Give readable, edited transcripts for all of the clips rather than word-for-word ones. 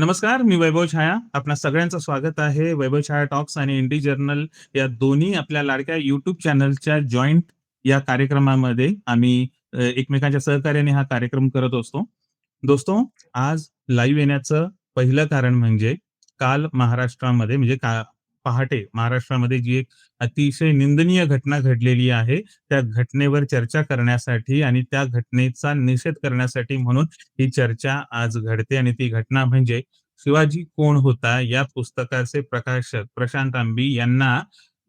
नमस्कार, मी वैभव छाया. आपणा सगळ्यांचं स्वागत आहे. वैभव छाया टॉक्स आणि इंडी जर्नल या दोन्ही आपल्या लाडक्या YouTube चॅनलच्या जॉइंट या कार्यक्रमामध्ये आम्ही एकमेकांच्या सहकार्याने हा कार्यक्रम करत असतो. दोस्तो, आज लाईव्ह येण्याचं पहिलं कारण म्हणजे काल महाराष्ट्रामध्ये म्हणजे पहाटे महाराष्ट्रामध्ये जी एक अतिशय निंदनीय घटना घडलेली आहे, त्या घटनेवर चर्चा करण्यासाठी आणि त्या घटनेचा निषेध करण्यासाठी म्हणून ही चर्चा आज घडते आणि ती घटना म्हणजे शिवाजी कोण होता या पुस्तकाचे प्रकाशक प्रशांत आंबी यांना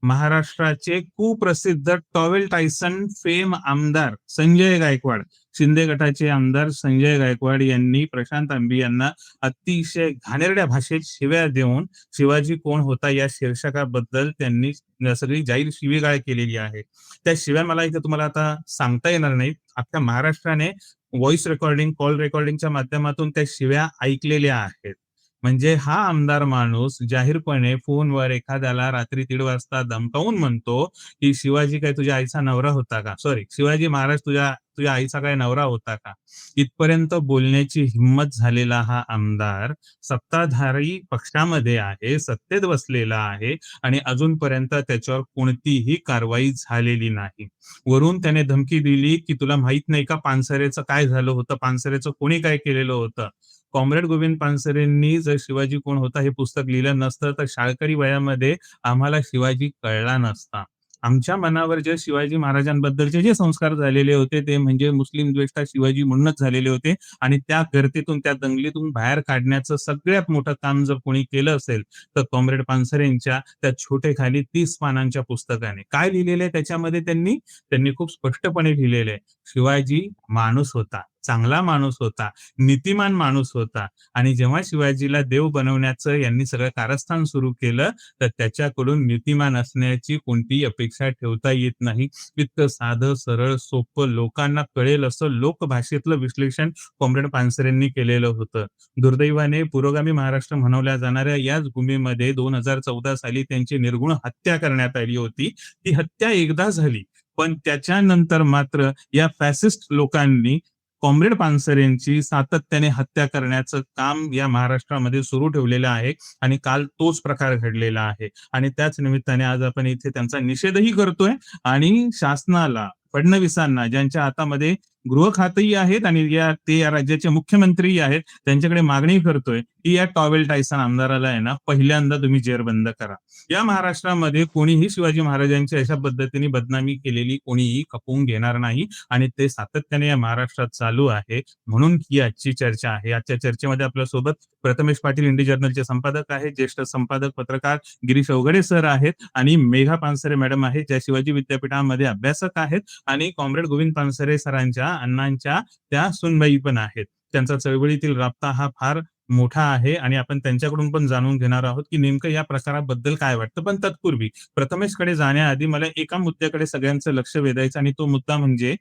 महाराष्ट्राचे कुप्रसिद्ध टॉवेल टायसन फेम आमदार संजय गायकवाड, शिंदे गटाचे आमदार संजय गायकवाड यांनी प्रशांत आंबी यांना अतिशय घाणेरड्या भाषेत शिव्या देऊन शिवाजी कोण होता या शीर्षकाबद्दल त्यांनी सगळी जाहीर शिवीगाळ केलेली आहे. त्या शिव्या मला इथे तुम्हाला आता सांगता येणार नाहीत. अख्ख्या महाराष्ट्राने व्हॉइस रेकॉर्डिंग, कॉल रेकॉर्डिंगच्या माध्यमातून त्या शिव्या ऐकलेल्या आहेत. म्हणजे हा आमदार माणूस जाहीरपणे फोनवर एखाद्याला रात्री 1:30 वाजता धमकावून म्हणतो, की "शिवाजी काय तुझ्या आईचा नवरा होता का? सॉरी, शिवाजी महाराज तुझ्या तुझ्या आईचा काय नवरा होता का?" इथपर्यंत बोलण्याची हिंमत झालेला हा आमदार सत्ताधारी पक्षामध्ये आहे, सत्तेत बसलेला आहे आणि अजूनपर्यंत त्याच्यावर कोणतीही कारवाई झालेली नाही. वरून त्याने धमकी दिली, की "तुला माहित नाही का पानसरेचं काय झालं होतं? पानसरेचं कोणी काय केलेलं होतं?" कॉम्रेड गोविंद पानसरेंनी जर शिवाजी कोण होता हे पुस्तक लिहिलं नसतं, तर शाळकरी वयामध्ये आम्हाला शिवाजी कळला नसता. आमच्या मनावर जे शिवाजी महाराजांबद्दलचे जे संस्कार झालेले होते, ते म्हणजे मुस्लिम द्वेष्टा शिवाजी म्हणूनच झालेले होते आणि त्या गर्दीतून, त्या दंगलीतून बाहेर काढण्याचं सगळ्यात मोठं काम जर कोणी केलं असेल, तर कॉम्रेड पानसरेंच्या त्या छोटेखाली 30 पानांच्या पुस्तकाने. काय लिहिलेलं आहे त्याच्यामध्ये त्यांनी? त्यांनी खूप स्पष्टपणे लिहिलेलं आहे, शिवाजी माणूस होता, चांगला माणूस होता, नीतिमान माणूस होता आणि जेव्हा शिवाजीला देव बनवण्याचं यांनी सगळं कारस्थान सुरू केलं, तर त्याच्याकडून नीतिमान असण्याची कोणतीही अपेक्षा ठेवता येत नाही. इतकं साधं, सरळ, सोपं, लोकांना कळेल असं लोकभाषेतलं विश्लेषण कॉम्रेड पानसरेंनी केलेलं होतं. दुर्दैवाने पुरोगामी महाराष्ट्र म्हणवल्या जाणाऱ्या याच भूमीमध्ये 2014 साली त्यांची निर्घृण हत्या करण्यात आली होती. ती हत्या एकदा झाली, पण त्याच्यानंतर मात्र या फॅसिस्ट लोकांनी कॉम्रेड पानसरेंची सातत्याने हत्या करण्याचं काम या महाराष्ट्रामध्ये सुरू ठेवलेलं आहे आणि काल तोच प्रकार घडलेला आहे आणि त्याच निमित्ताने आज आपण इथे त्यांचा निषेधही करतोय आणि शासनाला, फडणवीसांना ज्यांच्या हातामध्ये गृह खातंही आहेत आणि ते या राज्याचे मुख्यमंत्रीही आहेत, त्यांच्याकडे मागणी करतोय, की या टॉवेल टायसन आमदाराला आहे ना, पहिल्यांदा तुम्ही जेरबंद करा. या महाराष्ट्रामध्ये कोणीही शिवाजी महाराजांची अशा पद्धतीने बदनामी केलेली कोणीही खपवून घेणार नाही आणि ते सातत्याने या महाराष्ट्रात चालू आहे. म्हणून ही आजची चर्चा आहे. आजच्या चर्चेमध्ये आपल्यासोबत प्रथमेश पाटील इंडी जर्नलचे संपादक आहेत, ज्येष्ठ संपादक पत्रकार गिरीश अवघडे सर आहेत आणि मेघा पानसरे मॅडम आहेत, ज्या शिवाजी विद्यापीठामध्ये अभ्यासक आहेत आणि कॉम्रेड गोविंद पानसरे सरांच्या अण्णांच्या त्या सूनबाई पण आहेत. त्यांचा चळवळीतील राबता हा फार मोठा आहे आणि आपण त्यांच्याकडून पण जाणून घेणार आहोत, की नेमकं या प्रकाराबद्दल काय वाटतं. पण तत्पूर्वी प्रथमेशकडे जाण्याआधी मला एका मुद्द्याकडे सगळ्यांचं लक्ष वेधायचं आणि तो मुद्दा म्हणजे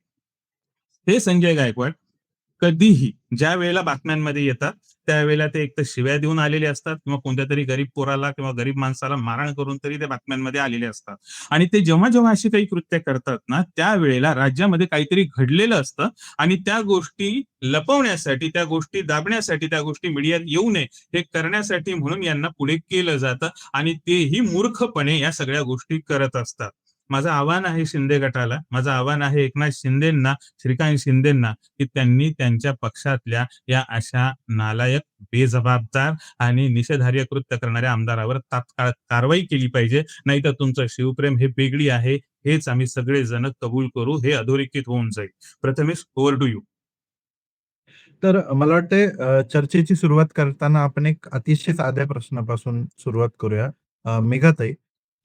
हे संजय गायकवाड कधीही ज्या वेळेला बातम्यांमध्ये येतात, त्यावेळेला ते एकतर शिव्या देऊन आलेले असतात किंवा कोणत्यातरी गरीब पोराला किंवा गरीब माणसाला मारहाण करून तरी ते बातम्यांमध्ये आलेले असतात. आणि ते जेव्हा-जेव्हा अशी काही कृत्य करतात ना, त्यावेळेला राज्यामध्ये काहीतरी घडलेलं असतं आणि त्या गोष्टी लपवण्यासाठी, त्या गोष्टी दाबण्यासाठी, त्या गोष्टी मीडियात येऊ नये हे करण्यासाठी म्हणून यांना पुढे केलं जातं आणि तेही मूर्खपणे या सगळ्या गोष्टी करत असतात. माझं आव्हान आहे शिंदे गटाला, माझं आव्हान आहे एकनाथ शिंदेंना, श्रीकांत शिंदेंना, की त्यांनी त्यांच्या पक्षातल्या या अशा नालायक, बेजबाबदार आणि निषेधार्ह कृत्य करणाऱ्या आमदारावर तात्काळ कारवाई केली पाहिजे. नाहीतर तुमचं शिवप्रेम हे बेगडी आहे, हेच आम्ही सगळेजण कबूल करू. हे अधोरेखित होऊन जाईल. Prathamesh, over to you. तर मला वाटतंय चर्चेची सुरुवात करताना आपण एक अतिशय साध्या प्रश्नापासून सुरुवात करूया. मेघाताई,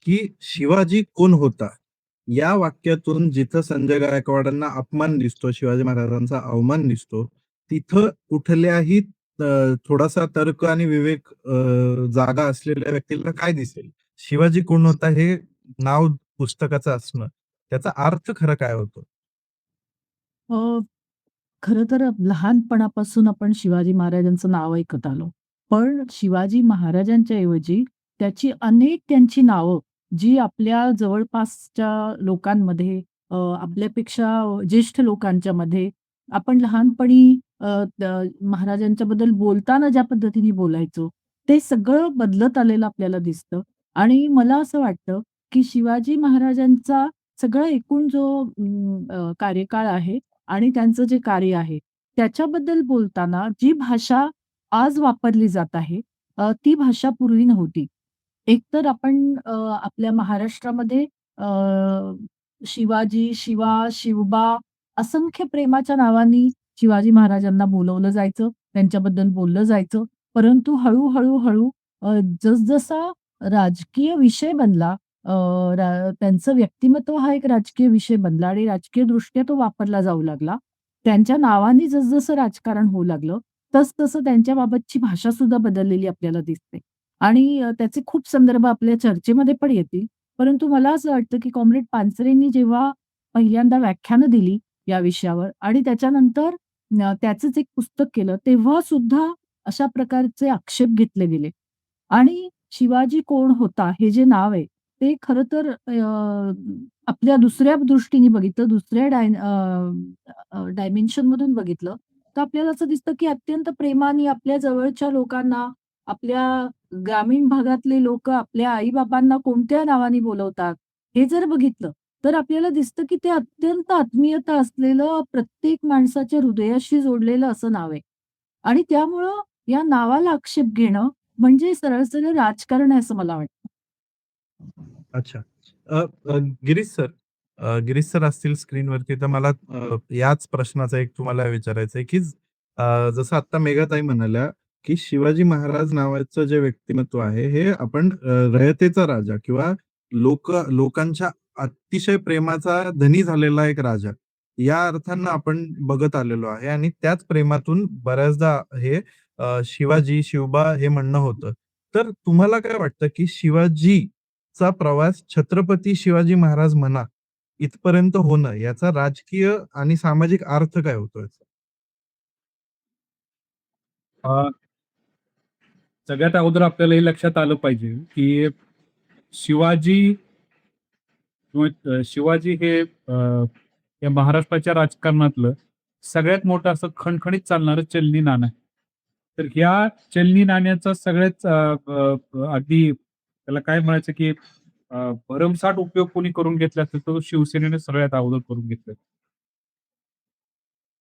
की शिवाजी कोण होता? या वाक्यातून जिथं संजय गायकवाडांना अपमान दिसतो, शिवाजी महाराजांचा अवमान दिसतो, तिथं कुठल्याही थोडासा तर्क आणि विवेक जागा असलेल्या व्यक्तीला काय दिसेल? शिवाजी कोण होता हे नाव पुस्तकाचं असणं, त्याचा अर्थ खरा काय होतो? अ, खरं तर लहानपणापासून आपण शिवाजी महाराजांचं नाव ऐकत आलो. पण शिवाजी महाराजांच्या ऐवजी त्यांची नावं जी आपल्या जवळपासच्या लोकांमध्ये आपल्यापेक्षा ज्येष्ठ लोकांच्यामध्ये आपण लहानपणी महाराजांच्याबद्दल बोलताना ज्या पद्धतीने बोलायचो, ते सगळं बदलत आलेलं आपल्याला दिसतं. आणि मला असं वाटतं, की शिवाजी महाराजांचा सगळा एकूण जो कार्यकाळ आहे आणि त्यांचं जे कार्य आहे, त्याच्याबद्दल बोलताना जी भाषा आज वापरली जात आहे, ती भाषा पूर्वी नव्हती. एकतर आपण आपल्या महाराष्ट्रामध्ये अ, शिवाजी, शिवा, शिवबा असंख्य प्रेमाच्या नावांनी शिवाजी महाराजांना बोलवलं जायचं, त्यांच्याबद्दल बोललं जायचं. परंतु हळू-हळू जसजसा राजकीय विषय बनला, अ, त्यांचं व्यक्तिमत्व हा एक राजकीय विषय बनला आणि राजकीयदृष्ट्या तो वापरला जाऊ लागला. त्यांच्या नावाने जसं राजकारण होऊ लागलं, तसं त्यांच्याबाबतची भाषासुद्धा बदललेली आपल्याला दिसते. आणि त्याचे खूप संदर्भ आपल्या चर्चेमध्ये पण येतील. परंतु मला असं वाटतं, की कॉम्रेड पानसरेंनी जेव्हा पहिल्यांदा व्याख्यानं दिली या विषयावर आणि त्याच्यानंतर त्याचंच एक पुस्तक केलं, तेव्हा सुद्धा अशा प्रकारचे आक्षेप घेतले गेले. आणि शिवाजी कोण होता हे जे नाव आहे, ते खरं तर आपल्या दुसऱ्या दृष्टीने बघितलं, दुसऱ्या डायमेन्शनमधून बघितलं, तर आपल्याला असं दिसतं, की अत्यंत प्रेमाने आपल्या जवळच्या लोकांना, आपल्या ग्रामीण भागातले लोकं आपल्या आई-बाबांना कोणत्या नावाने बोलवतात, हे जर बघितलं, तर आपल्याला दिसतं, की ते अत्यंत आत्मीयता असलेलं, प्रत्येक माणसाच्या हृदयाशी जोडलेलं असं नाव आहे. आणि त्यामुळं या नावाला आक्षेप घेणं म्हणजे सरळ-सरळ राजकारण आहे असं मला वाटतं. अच्छा. अ, अ, गिरीश सर गिरीश सर असतील स्क्रीनवरती तर मला याच प्रश्नाचा एक तुम्हाला विचारायचं आहे, की जसं आता मेघाताई म्हणाल्या, की शिवाजी महाराज नावाचं जे व्यक्तिमत्व आहे, हे आपण रयतेचा राजा किंवा लोकांच्या अतिशय प्रेमाचा धनी झालेला एक राजा, या अर्थानं आपण बघत आलेलो आहे आणि त्याच प्रेमातून बऱ्याचदा हे शिवाजी, शिवबा हे म्हणणं होतं. तर तुम्हाला काय वाटतं, की शिवाजीचा प्रवास छत्रपती शिवाजी महाराज म्हणा, इथपर्यंत होणं याचा राजकीय आणि सामाजिक अर्थ काय होतो याचा? अ, सगळ्यात अगोदर आपल्याला हे लक्षात आलं पाहिजे, की शिवाजी किंवा शिवाजी हे या महाराष्ट्राच्या राजकारणातलं सगळ्यात मोठं असं खणखणीत चालणारं चलनी नाणं आहे. तर ह्या चलनी नाण्याचा सगळ्यात अगदी त्याला काय म्हणायचं, की भरमसाठ उपयोग कोणी करून घेतला असेल, तो शिवसेनेने सगळ्यात अगोदर करून घेतलाय.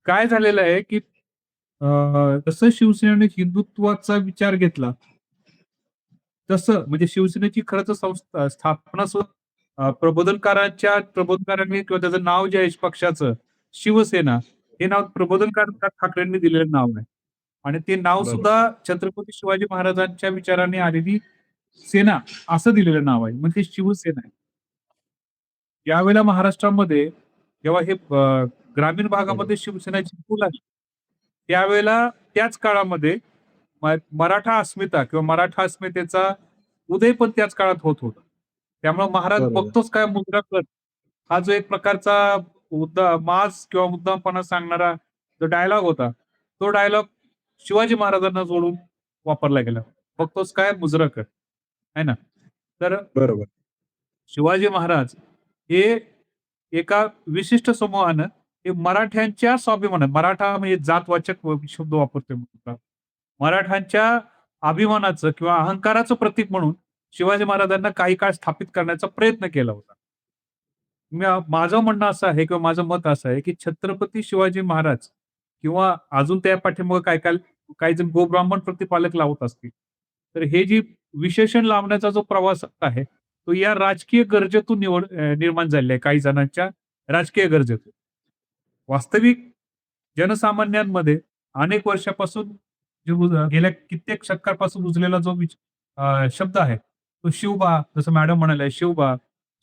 काय झालेलं आहे, की जसं शिवसेनेने हिंदुत्वाचा विचार घेतला, तसं म्हणजे शिवसेनेची खरं तर स्थापना प्रबोधनकारांनी किंवा त्याचं नाव जे आहे पक्षाचं शिवसेना, हे नाव प्रबोधनकार ठाकरेंनी दिलेलं नाव आहे. आणि ते नाव बरोबर. सुद्धा छत्रपती शिवाजी महाराजांच्या विचाराने आलेली सेना असं दिलेलं नाव आहे. मग ते शिवसेना आहे. यावेळेला महाराष्ट्रामध्ये जेव्हा हे ग्रामीण बरोबर. भागामध्ये शिवसेनेची फूल आली, त्यावेळेला त्याच काळामध्ये मराठा अस्मिता किंवा मराठा अस्मितेचा उदय पण त्याच काळात होत होता. त्यामुळे महाराज बरोबर. बघतोच काय मुजरा कर, हा जो एक प्रकारचा मास किंवा मुद्दामपणा सांगणारा जो डायलॉग होता, तो डायलॉग शिवाजी महाराजांना जोडून वापरला गेला. बघतोच काय मुजरा कर, है ना? तर बरोबर. शिवाजी महाराज हे एका विशिष्ट समूहानं हे मराठ्यांच्या स्वाभिमानात मराठा म्हणजे जातवाचक शब्द वापरतोय. मराठ्यांच्या अभिमानाचं किंवा अहंकाराचं प्रतीक म्हणून शिवाजी महाराजांना काही काळ स्थापित करण्याचा प्रयत्न केला होता. माझं म्हणणं असं आहे किंवा माझं मत असं आहे, की छत्रपती शिवाजी महाराज किंवा अजून त्या पाठीमागे काही जण गोब्राह्मण प्रतिपालक लावत असतील. तर हे जी विशेषण लावण्याचा जो प्रवास आहे, तो या राजकीय गरजेतून निर्माण झालेला आहे काही जणांच्या राजकीय गरजेतून. वास्तविक जनसामान्यांमध्ये अनेक वर्षापासून गेल्या कित्येक शतकापासून रुजलेला जो शब्द आहे, तो शिवबा जसं मॅडम म्हणाल्या शिवबा,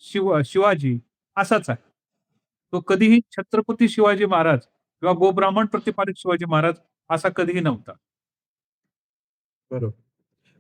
शिवाजी असाच आहे. तो कधीही छत्रपती शिवाजी महाराज किंवा गोब्राह्मण प्रतिपादित शिवाजी महाराज असा कधीही नव्हता. बरोबर.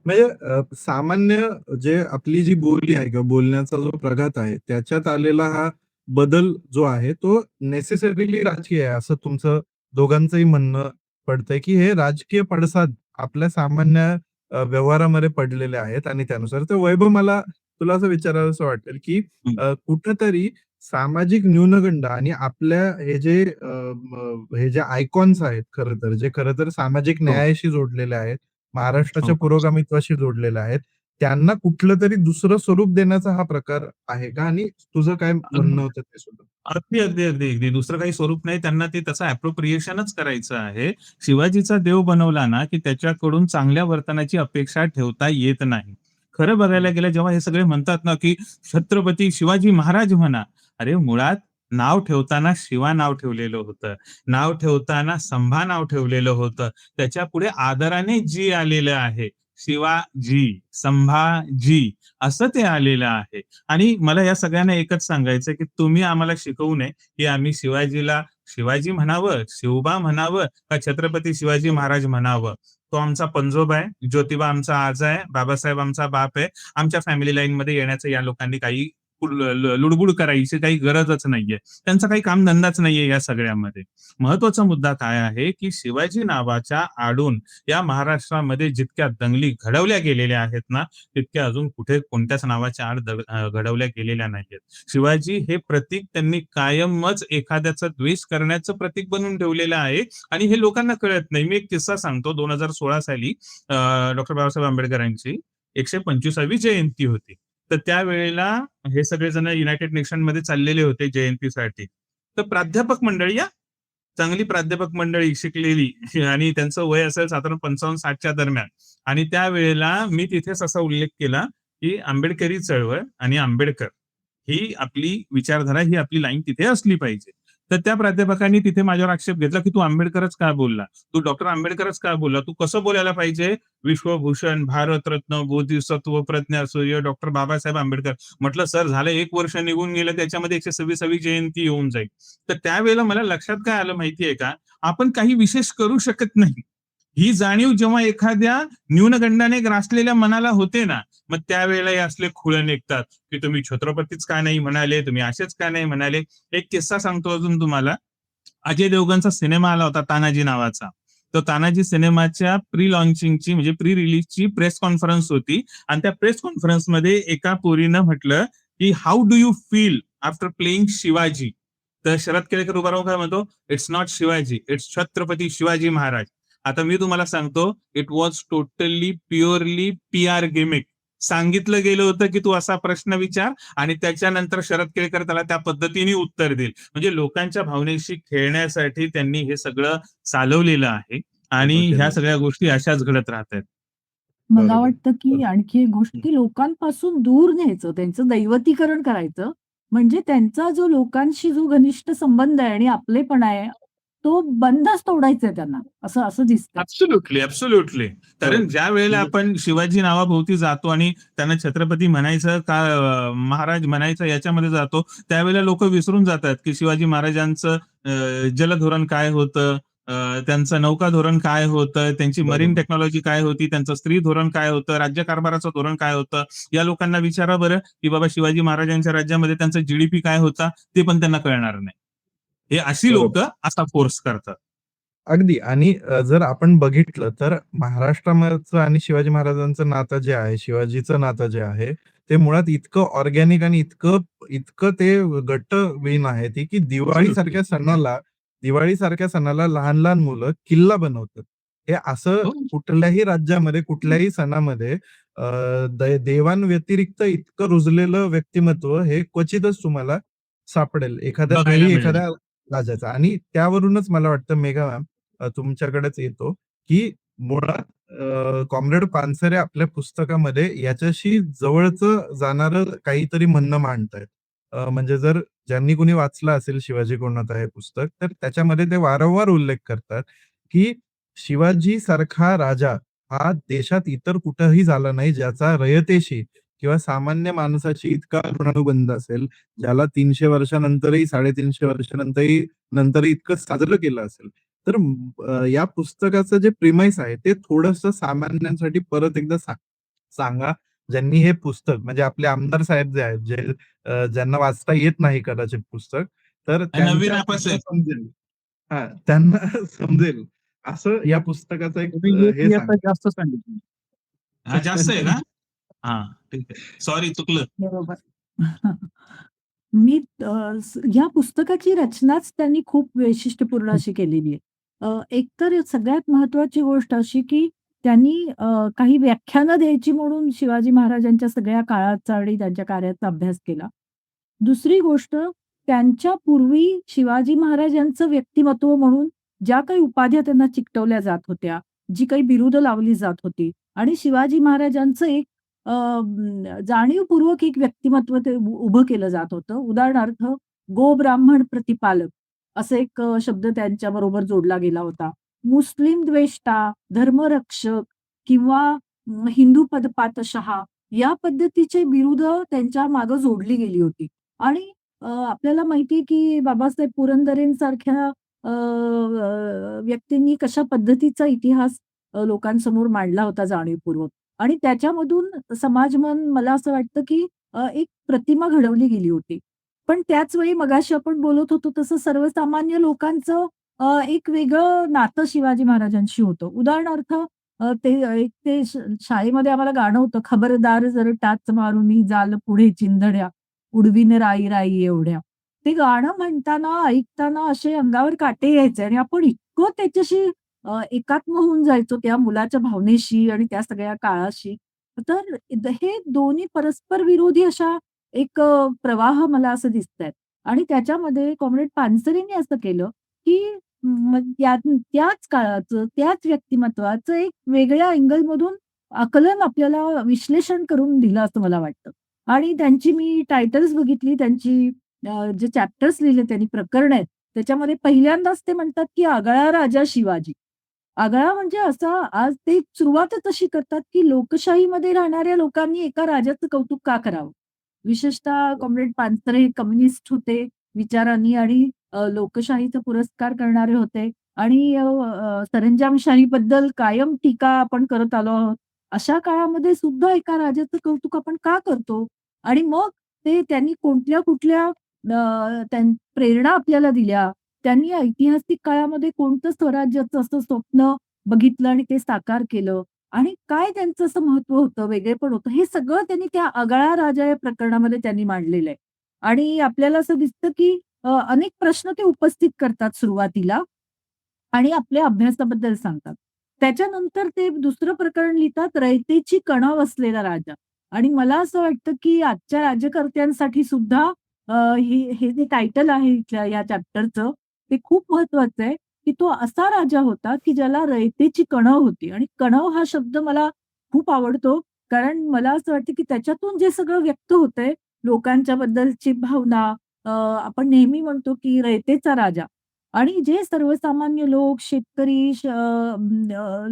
म्हणजे सामान्य जे आपली जी बोली आहे किंवा बोलण्याचा जो प्रघात आहे, त्याच्यात आलेला हा बदल जो आहे, तो नेसेसरीली राजकीय आहे, असं तुमचं दोघांचंही म्हणणं पडतंय, की हे राजकीय पडसाद आपल्या सामान्य व्यवहारामध्ये पडलेले आहेत आणि त्यानुसार तर वैभव मला तुला असं विचारावसं वाटेल, की कुठेतरी सामाजिक न्यूनगंड आणि आपल्या हे जे आयकॉन्स आहेत खरं तर, जे खरं तर सामाजिक हो, न्यायाशी जोडलेले आहेत, महाराष्ट्राच्या हो. पुरोगामित्वाशी जोडलेले आहेत, त्यांना कुठलं तरी दुसरं स्वरूप देण्याचा हा प्रकार आहे का? आणि तुझं काय म्हणणं होतं ते सुद्धा? अगदी, अगदी, अगदी, अगदी. दुसरं काही स्वरूप नाही. त्यांना ते तसं अप्रोप्रिएशनच करायचं आहे. शिवाजीचा देव बनवला ना, की त्याच्याकडून चांगल्या वर्तनाची अपेक्षा ठेवता येत नाही. खरं बघायला गेलं जेव्हा हे सगळे म्हणतात ना, की छत्रपती शिवाजी महाराज म्हणा. अरे मुळात नाव ठेवताना शिवा नाव ठेवलेलं होतं. नाव ठेवताना संभा नाव ठेवलेलं होतं. त्याच्यापुढे आदराने जी आलेलं आहे. शिवाजी, संभाजी असं ते आलेलं आहे. आणि मला या सगळ्यांना एकच सांगायचं की तुम्ही आम्हाला शिकवू नये की आम्ही शिवाजीला शिवाजी म्हणावं, शिवबा म्हणावं का छत्रपती शिवाजी महाराज म्हणावं. तो आमचा पंजोबा आहे, ज्योतिबा आमचा आजा आहे, बाबासाहेब आमचा बाप आहे. आमच्या फॅमिली लाईनमध्ये येण्याचं या लोकांनी काही लुडबुड करायची काही गरजच नाहीये. त्यांचा काही कामधंदाच नाहीये या सगळ्यामध्ये. महत्वाचा मुद्दा काय आहे की शिवाजी नावाच्या आडून या महाराष्ट्रामध्ये जितक्या दंगली घडवल्या गेलेल्या आहेत ना, तितक्या अजून कुठे कोणत्याच नावाच्या आड घडवल्या गेलेल्या नाहीयेत. शिवाजी हे प्रतीक त्यांनी कायमच एखाद्याचा द्वेष करण्याचं प्रतीक बनवून ठेवलेलं आहे आणि हे लोकांना कळत नाही. मी एक किस्सा सांगतो. 2016 साली डॉक्टर बाबासाहेब आंबेडकरांची 125वी जयंती होती. तर त्यावेळेला हे सगळेजण युनायटेड नेशनमध्ये चाललेले होते जयंतीसाठी. तर प्राध्यापक मंडळी चांगली प्राध्यापक मंडळी शिकलेली आणि त्यांचं वय असेल साधारण 55-60च्या दरम्यान. आणि त्यावेळेला मी तिथेच असा उल्लेख केला, की आंबेडकरी चळवळ आणि आंबेडकर ही आपली विचारधारा, ही आपली लाईन तिथे असली पाहिजे. तर त्या प्राध्यापकांनी तिथे माझ्यावर आक्षेप घेतला, की "तू आंबेडकरच का बोलला? तू डॉक्टर आंबेडकरच का बोलला? तू कसं बोलायला पाहिजे? विश्वभूषण, भारतरत्न, बोधिसत्व, प्रज्ञासूर्य, डॉक्टर बाबासाहेब आंबेडकर." म्हटलं, "सर झालं 1 वर्ष निघून गेलं, त्याच्यामध्ये 126वी जयंती येऊन जाईल." तर त्यावेळेला मला लक्षात काय आलं माहितीये का? आपण काही विशेष करू शकत नाही. ही जाणीव जेव्हा एखाद्या न्यूनगंडाने ग्रासलेल्या मनाला होते ना, मग त्यावेळेला हे असले खुळे निघतात, की तुम्ही छत्रपतीच का नाही म्हणाले, तुम्ही असेच का नाही म्हणाले. एक किस्सा सांगतो अजून तुम्हाला. अजय देवगणचा सिनेमा आला होता तानाजी नावाचा. तो तानाजी सिनेमाच्या प्री लॉन्चिंगची म्हणजे प्री रिलीजची प्रेस कॉन्फरन्स होती आणि त्या प्रेस कॉन्फरन्समध्ये एका पोरीनं म्हटलं, की "how do you feel after playing Shivaji?" तर शरद केळकर उभा राहून काय म्हणतो, "it's not Shivaji, it's Chhatrapati Shivaji Maharaj." आता मी तुम्हाला सांगतो, it was totally purely PR gimmick. सांगितलं गेलं होतं, की तू असा प्रश्न विचार आणि त्याच्यानंतर शरद केळकर त्याला त्या पद्धतीने उत्तर देईल. म्हणजे लोकांच्या भावनेशी खेळण्यासाठी त्यांनी हे सगळं चालवलेलं आहे आणि उभं ह्या केलं. सगळ्या गोष्टी अशाच घडत राहतायत. मला बरोबर. वाटतं, की बरोबर. आणखी एक गोष्ट, की लोकांपासून दूर न्यायचं, त्यांचं दैवतीकरण करायचं. म्हणजे त्यांचा जो लोकांशी जो घनिष्ठ संबंध आहे आणि आपलेपणा आहे, तो बंधच तोडायचा आहे त्यांना, असं असं दिसतंय. Absolutely, absolutely. कारण बरोबर. ज्या वेळेला म्हणजे आपण शिवाजी नावाभोवती जातो आणि त्यांना छत्रपती म्हणायचं का महाराज म्हणायचं याच्यामध्ये जातो, त्यावेळेला लोक विसरून जातात, की शिवाजी महाराजांचं जलधोरण काय होतं, त्यांचं नौका धोरण काय होतं, त्यांची मरीन बरोबर. टेक्नॉलॉजी काय होती, त्यांचं स्त्री धोरण काय होतं, राज्यकारभाराचं धोरण काय होतं. या लोकांना विचारा बरं, की बाबा शिवाजी महाराजांच्या राज्यामध्ये त्यांचा जीडीपी काय होता, ते पण त्यांना कळणार नाही. हे अशी लोक बरोबर. असा फोर्स करतात. अगदी आणि जर आपण बघितलं तर महाराष्ट्राचं आणि शिवाजी महाराजांचं नातं जे आहे, शिवाजीचं नातं जे आहे, ते मुळात इतकं ऑर्गॅनिक आणि इतकं इतकं ते घट्ट वेन आहे ते, की दिवाळीसारख्या सणाला लहान-लहान मुलं किल्ला बनवतात. हे असं हो. कुठल्याही राज्यामध्ये, कुठल्याही सणामध्ये देवांव्यतिरिक्त इतकं रुजलेलं व्यक्तिमत्व हे क्वचितच तुम्हाला सापडेल. बघायला मिळेल. एखाद्या राजाचं आणि त्यावरूनच मला वाटतं मेघा मॅम तुमच्याकडेच येतो, की मुळात कॉम्रेड पानसरे आपल्या पुस्तकामध्ये याच्याशी जवळचं जाणारं काहीतरी म्हणणं मांडतायत. म्हणजे जर ज्यांनी कुणी वाचलं असेल शिवाजी कोणाचा हे पुस्तक, तर त्याच्यामध्ये ते वारंवार उल्लेख करतात, की शिवाजी सारखा राजा हा देशात इतर कुठेही झाला नाही, ज्याचा रयतेशी किंवा सामान्य माणसाशी इतका ऋणानुबंध असेल, ज्याला 300 वर्षानंतरही 350 वर्षानंतरही इतकं साजरं केलं असेल. तर या पुस्तकाचं जे प्रिमाइस आहे ते थोडंसं सामान्यांसाठी परत एकदा सांगा. ज्यांनी हे पुस्तक म्हणजे आपले आमदार साहेब जे आहेत, ज्यांना वाचता येत नाही कदाचित पुस्तक, तर नवीन त्यांच्या ॲपच त्यांना आहे. समजेल. हां, त्यांना समजेल असं या पुस्तकाचं एक तुम्ही हे UPSI सांगा. जास्त सांगितलं. जास्त आहे का? हां, ठीक आहे. सॉरी चुकलं. बरोबर. मी ह्या पुस्तकाची रचनाच त्यांनी खूप वैशिष्ट्यपूर्ण अशी केलेली आहे. एकतर सगळ्यात महत्त्वाची गोष्ट अशी, की त्यांनी काही व्याख्यानं द्यायची म्हणून शिवाजी महाराजांच्या सगळ्या काळाचा आणि त्यांच्या कार्याचा अभ्यास केला. दुसरी गोष्ट, त्यांच्या पूर्वी शिवाजी महाराजांचं व्यक्तिमत्व म्हणून ज्या काही उपाध्या त्यांना चिकटवल्या जात होत्या, जी काही बिरुदं लावली जात होती आणि शिवाजी महाराजांचं एक जाणीवपूर्वक एक व्यक्तिमत्व ते उभं केलं जात होतं. उदाहरणार्थ, गोब्राह्मण प्रतिपालक असा एक शब्द त्यांच्याबरोबर जोडला गेला होता. मुस्लिम द्वेष्टा, धर्मरक्षक किंवा हिंदू पदपातशहा या पद्धतीची बिरुदं त्यांच्या मागे जोडली गेली होती. आणि आपल्याला माहिती आहे की बाबासाहेब पुरंदरेंसारख्या व्यक्तींनी कशा पद्धतीचा इतिहास लोकांसमोर मांडला होता जाणीवपूर्वक. आणि त्याच्यामधून समाजमन मला असं वाटतं, की एक प्रतिमा घडवली गेली होती. पण त्याच वेळी मगाशी आपण बोलत होतो तसं सर्वसामान्य लोकांचं एक वेगळं नातं शिवाजी महाराजांशी होतं. उदाहरणार्थ एक ते शाळेमध्ये आम्हाला गाणं होतं, खबरदार जर टाच मारुनी जाल पुढे चिंधड्या, उडवीन राई राई एवढ्या. ते गाणं म्हणताना, ऐकताना असे अंगावर काटे यायचे आणि आपण इतकं त्याच्याशी एकात्म होऊन जायचो त्या मुलाच्या भावनेशी आणि त्या सगळ्या काळाशी. तर हे दोन्ही परस्पर विरोधी अशा एक प्रवाह मला असं दिसतायत. आणि त्याच्यामध्ये कॉम्रेड पानसरेंनी असं केलं, की मग त्याच काळाचं, त्याच व्यक्तिमत्वाचं एक वेगळ्या अँगलमधून आकलन आपल्याला विश्लेषण करून दिलं असं मला वाटतं. आणि त्यांची मी टायटल्स बघितली त्यांची जे चॅप्टर्स लिहिले त्यांनी प्रकरणं आहेत, त्याच्यामध्ये पहिल्यांदाच ते म्हणतात, की आगळा राजा शिवाजी. आगळा म्हणजे असा आज ते सुरुवातच अशी करतात, की लोकशाहीमध्ये राहणाऱ्या लोकांनी एका राजाचं कौतुक का करावं? विशेषतः कॉम्रेड पानसरे हे कम्युनिस्ट होते विचारांनी आणि लोकशाहीचा पुरस्कार करणारे होते आणि सरंजामशाहीबद्दल कायम टीका आपण करत आलो आहोत. अशा काळामध्ये सुद्धा एका राजाचं कौतुक आपण का करतो? आणि मग ते त्यांनी कुठल्या प्रेरणा आपल्याला दिल्या. त्यांनी ऐतिहासिक काळामध्ये कोणतं स्वराज्याचं असं स्वप्न बघितलं आणि ते साकार केलं आणि काय त्यांचं असं महत्व होतं, वेगळेपण होतं, हे सगळं त्यांनी त्या आगळा राजा या प्रकरणामध्ये त्यांनी मांडलेलं आहे. आणि आपल्याला असं दिसतं, की अनेक प्रश्न ते उपस्थित करतात सुरुवातीला आणि आपल्या अभ्यासाबद्दल सांगतात. त्याच्यानंतर ते दुसरं प्रकरण लिहितात, रयतेची कणा वसलेला राजा. आणि मला असं वाटतं, की आजच्या राज्यकर्त्यांसाठी सुद्धा हे जे टायटल आहे इथल्या या चॅप्टरचं, ते खूप महत्वाचं आहे, की तो असा राजा होता, की ज्याला रयतेची कणव होती. आणि कणव हा शब्द मला खूप आवडतो, कारण मला असं वाटतं, की त्याच्यातून जे सगळं व्यक्त होतंय, लोकांच्या बद्दलची भावना, आपण नेहमी म्हणतो, की रयतेचा राजा. आणि जे सर्वसामान्य लोक, शेतकरी,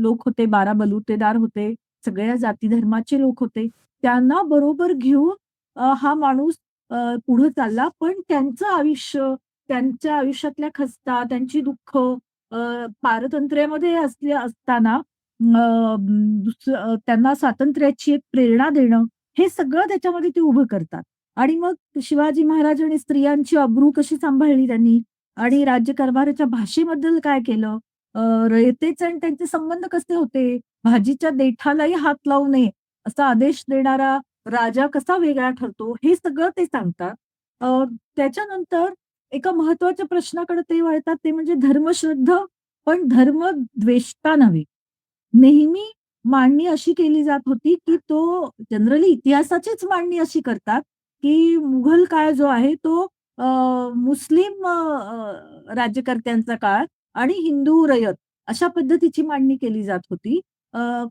लोक होते, 12 बलुतेदार होते, सगळ्या जाती धर्माचे लोक होते. त्यांना बरोबर घेऊन हा माणूस पुढे चालला. पण त्यांचं आयुष्य, त्यांच्या आयुष्यातल्या खस्ता, त्यांची दुःख पारतंत्र्यामध्ये असताना त्यांना स्वातंत्र्याची एक प्रेरणा देणं, हे सगळं त्याच्यामध्ये ते उभं करतात. आणि मग शिवाजी महाराज आणि स्त्रियांची अब्रू कशी सांभाळली त्यांनी आणि राज्यकारभाराच्या भाषेबद्दल काय केलं, रयतेचे आणि त्यांचे संबंध कसे होते, भाजीच्या देठालाही हात लावू नये असा आदेश देणारा राजा कसा वेगळा ठरतो, हे सगळं ते सांगतात. त्याच्यानंतर एका महत्त्वाच्या प्रश्नाकडे ते वळतात, ते म्हणजे धर्मश्रद्धा, पण धर्मद्वेषता नव्हे. नेहमी मांडणी अशी केली जात होती, की तो जनरली इतिहासाचीच मांडणी अशी करतात, की मुघल काळ जो आहे तो अ, मुस्लिम राज्यकर्त्यांचा काळ आणि हिंदू रयत अशा पद्धतीची मांडणी केली जात होती.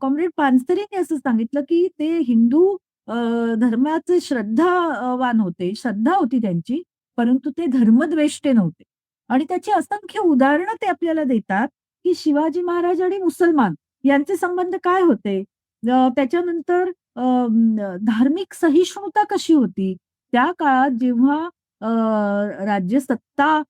कॉम्रेड पानसरेंनी असं सांगितलं, की ते हिंदू अ, धर्माचे वान होते, श्रद्धा होती त्यांची, परंतु ते धर्मद्वेष्टे नव्हते. आणि त्याची असंख्य उदाहरणं ते आपल्याला देतात, की शिवाजी महाराज आणि मुसलमान यांचे संबंध काय होते? त्याच्यानंतर धार्मिक सहिष्णुता कशी होती? त्या काळात जेव्हा राज्यसत्ता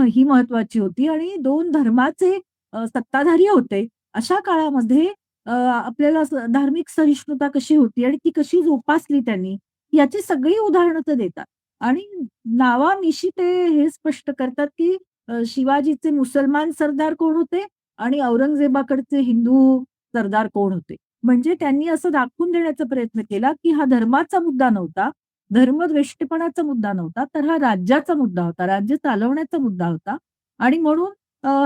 ही महत्वाची होती आणि 2 धर्माचे सत्ताधारी होते. अशा काळामध्ये आपल्याला धार्मिक सहिष्णुता कशी होती आणि ती कशी जोपासली त्यांनी, याची सगळी उदाहरणं ते देतात. आणि नावानिशी ते हे स्पष्ट करतात, की शिवाजीचे मुसलमान सरदार कोण होते आणि औरंगजेबाकडचे हिंदू सरदार कोण होते. म्हणजे त्यांनी असं दाखवून देण्याचा प्रयत्न केला, की हा धर्माचा मुद्दा नव्हता. धर्मद्वेष्टीपणाचा मुद्दा नव्हता, तर हा राज्याचा मुद्दा होता. राज्य चालवण्याचा मुद्दा होता आणि म्हणून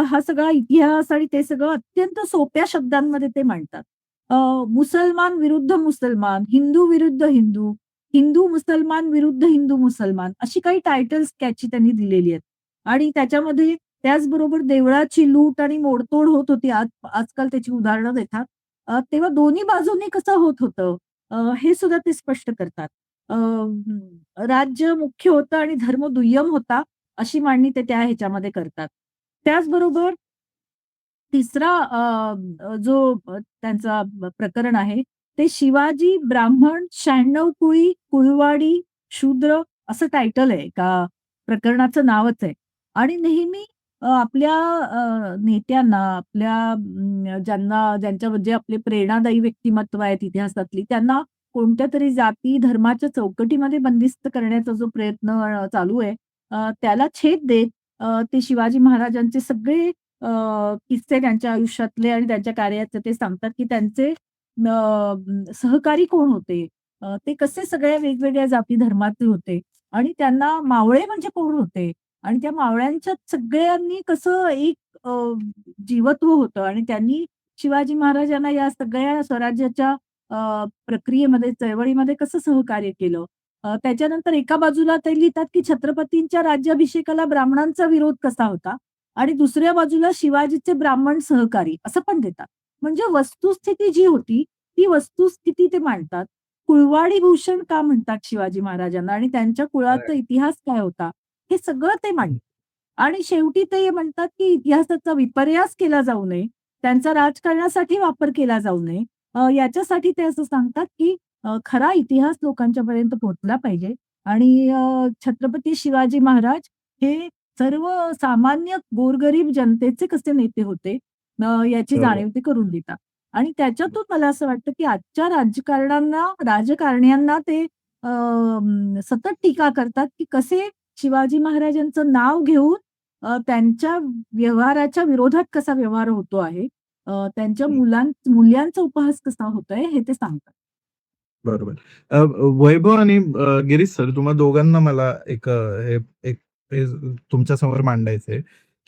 हा सगळा इतिहास आणि ते सगळं अत्यंत सोप्या शब्दांमध्ये ते मांडतात. अ, मुसलमान विरुद्ध मुसलमान, हिंदू विरुद्ध हिंदू, हिंदू मुसलमान विरुद्ध हिंदू मुसलमान अशी काही टायटल्स कॅची त्यांनी दिलेली आहेत. आणि त्याच्यामध्ये त्याचबरोबर देवळाची लूट आणि मोडतोड होत होती. आजकाल त्याची उदाहरणं देतात. तेव्हा दोन्ही बाजूंनी कसं होत होतं हे सुद्धा ते स्पष्ट करतात. राज्य मुख्य होतं आणि धर्म दुय्यम होता, अशी मांडणी ते त्या ह्याच्यामध्ये करतात. त्याचबरोबर तिसरा जो त्यांचा प्रकरण आहे, ते शिवाजी ब्राह्मण 96 कुळी, कुळवाडी, शूद्र असं टायटल आहे एका प्रकरणाचं नावच आहे. आणि नेहमी आपल्या नेत्यांना, आपल्या ज्यांच्या म्हणजे आपले प्रेरणादायी व्यक्तिमत्व आहेत इतिहासातली, त्यांना कोणत्यातरी जाती, धर्माच्या चौकटीमध्ये बंदिस्त करण्याचा जो प्रयत्न चालू आहे, त्याला छेद देत ते शिवाजी महाराजांचे सगळे किस्से त्यांच्या आयुष्यातले आणि त्यांच्या कार्याचे ते सांगतात, की त्यांचे सहकारी कोण होते? ते कसे सगळ्या वेगवेगळ्या जाती धर्माचे होते आणि त्यांना मावळे म्हणजे कोण होते? आणि त्या मावळ्यांच्यात सगळ्यांनी कसं एक जीवत्व होतं आणि त्यांनी शिवाजी महाराजांना या सगळ्या स्वराज्याच्या प्रक्रियेमध्ये, चळवळीमध्ये कसं सहकार्य केलं. त्याच्यानंतर एका बाजूला ते लिहितात, की छत्रपतींच्या राज्याभिषेकाला ब्राह्मणांचा विरोध कसा होता आणि दुसऱ्या बाजूला शिवाजीचे ब्राह्मण सहकारी असं पण देतात. म्हणजे वस्तुस्थिती जी होती, ती वस्तुस्थिती ते मांडतात. कुळवाडी भूषण का म्हणतात शिवाजी महाराजांना आणि त्यांच्या कुळाचा इतिहास काय होता, हे सगळं ते मांडतात. आणि शेवटी ते म्हणतात, की इतिहासाचा विपर्यास केला जाऊ नये, त्यांचा राजकारणासाठी वापर केला जाऊ नये. याच्यासाठी ते असं सांगतात, की खरा इतिहास लोकांच्यापर्यंत पोहोचला पाहिजे आणि छत्रपती शिवाजी महाराज हे सर्वसामान्य गोरगरीब जनतेचे कसे नेते होते याची बरोबर. जाणीव ते करून देतात. आणि त्याच्यातून मला असं वाटतं, की आजच्या राजकारण्यांना ते सतत टीका करतात, की कसे शिवाजी महाराजांचं नाव घेऊन त्यांच्या व्यवहाराच्या विरोधात कसा व्यवहार होतो आहे. त्यांच्या मूल्यांचा उपहास कसा होतोय हे ते सांगतात. बरोबर. वैभव आणि गिरीश सर तुम्हा दोघांना मला एक एक हे तुमच्या समोर मांडायचंय,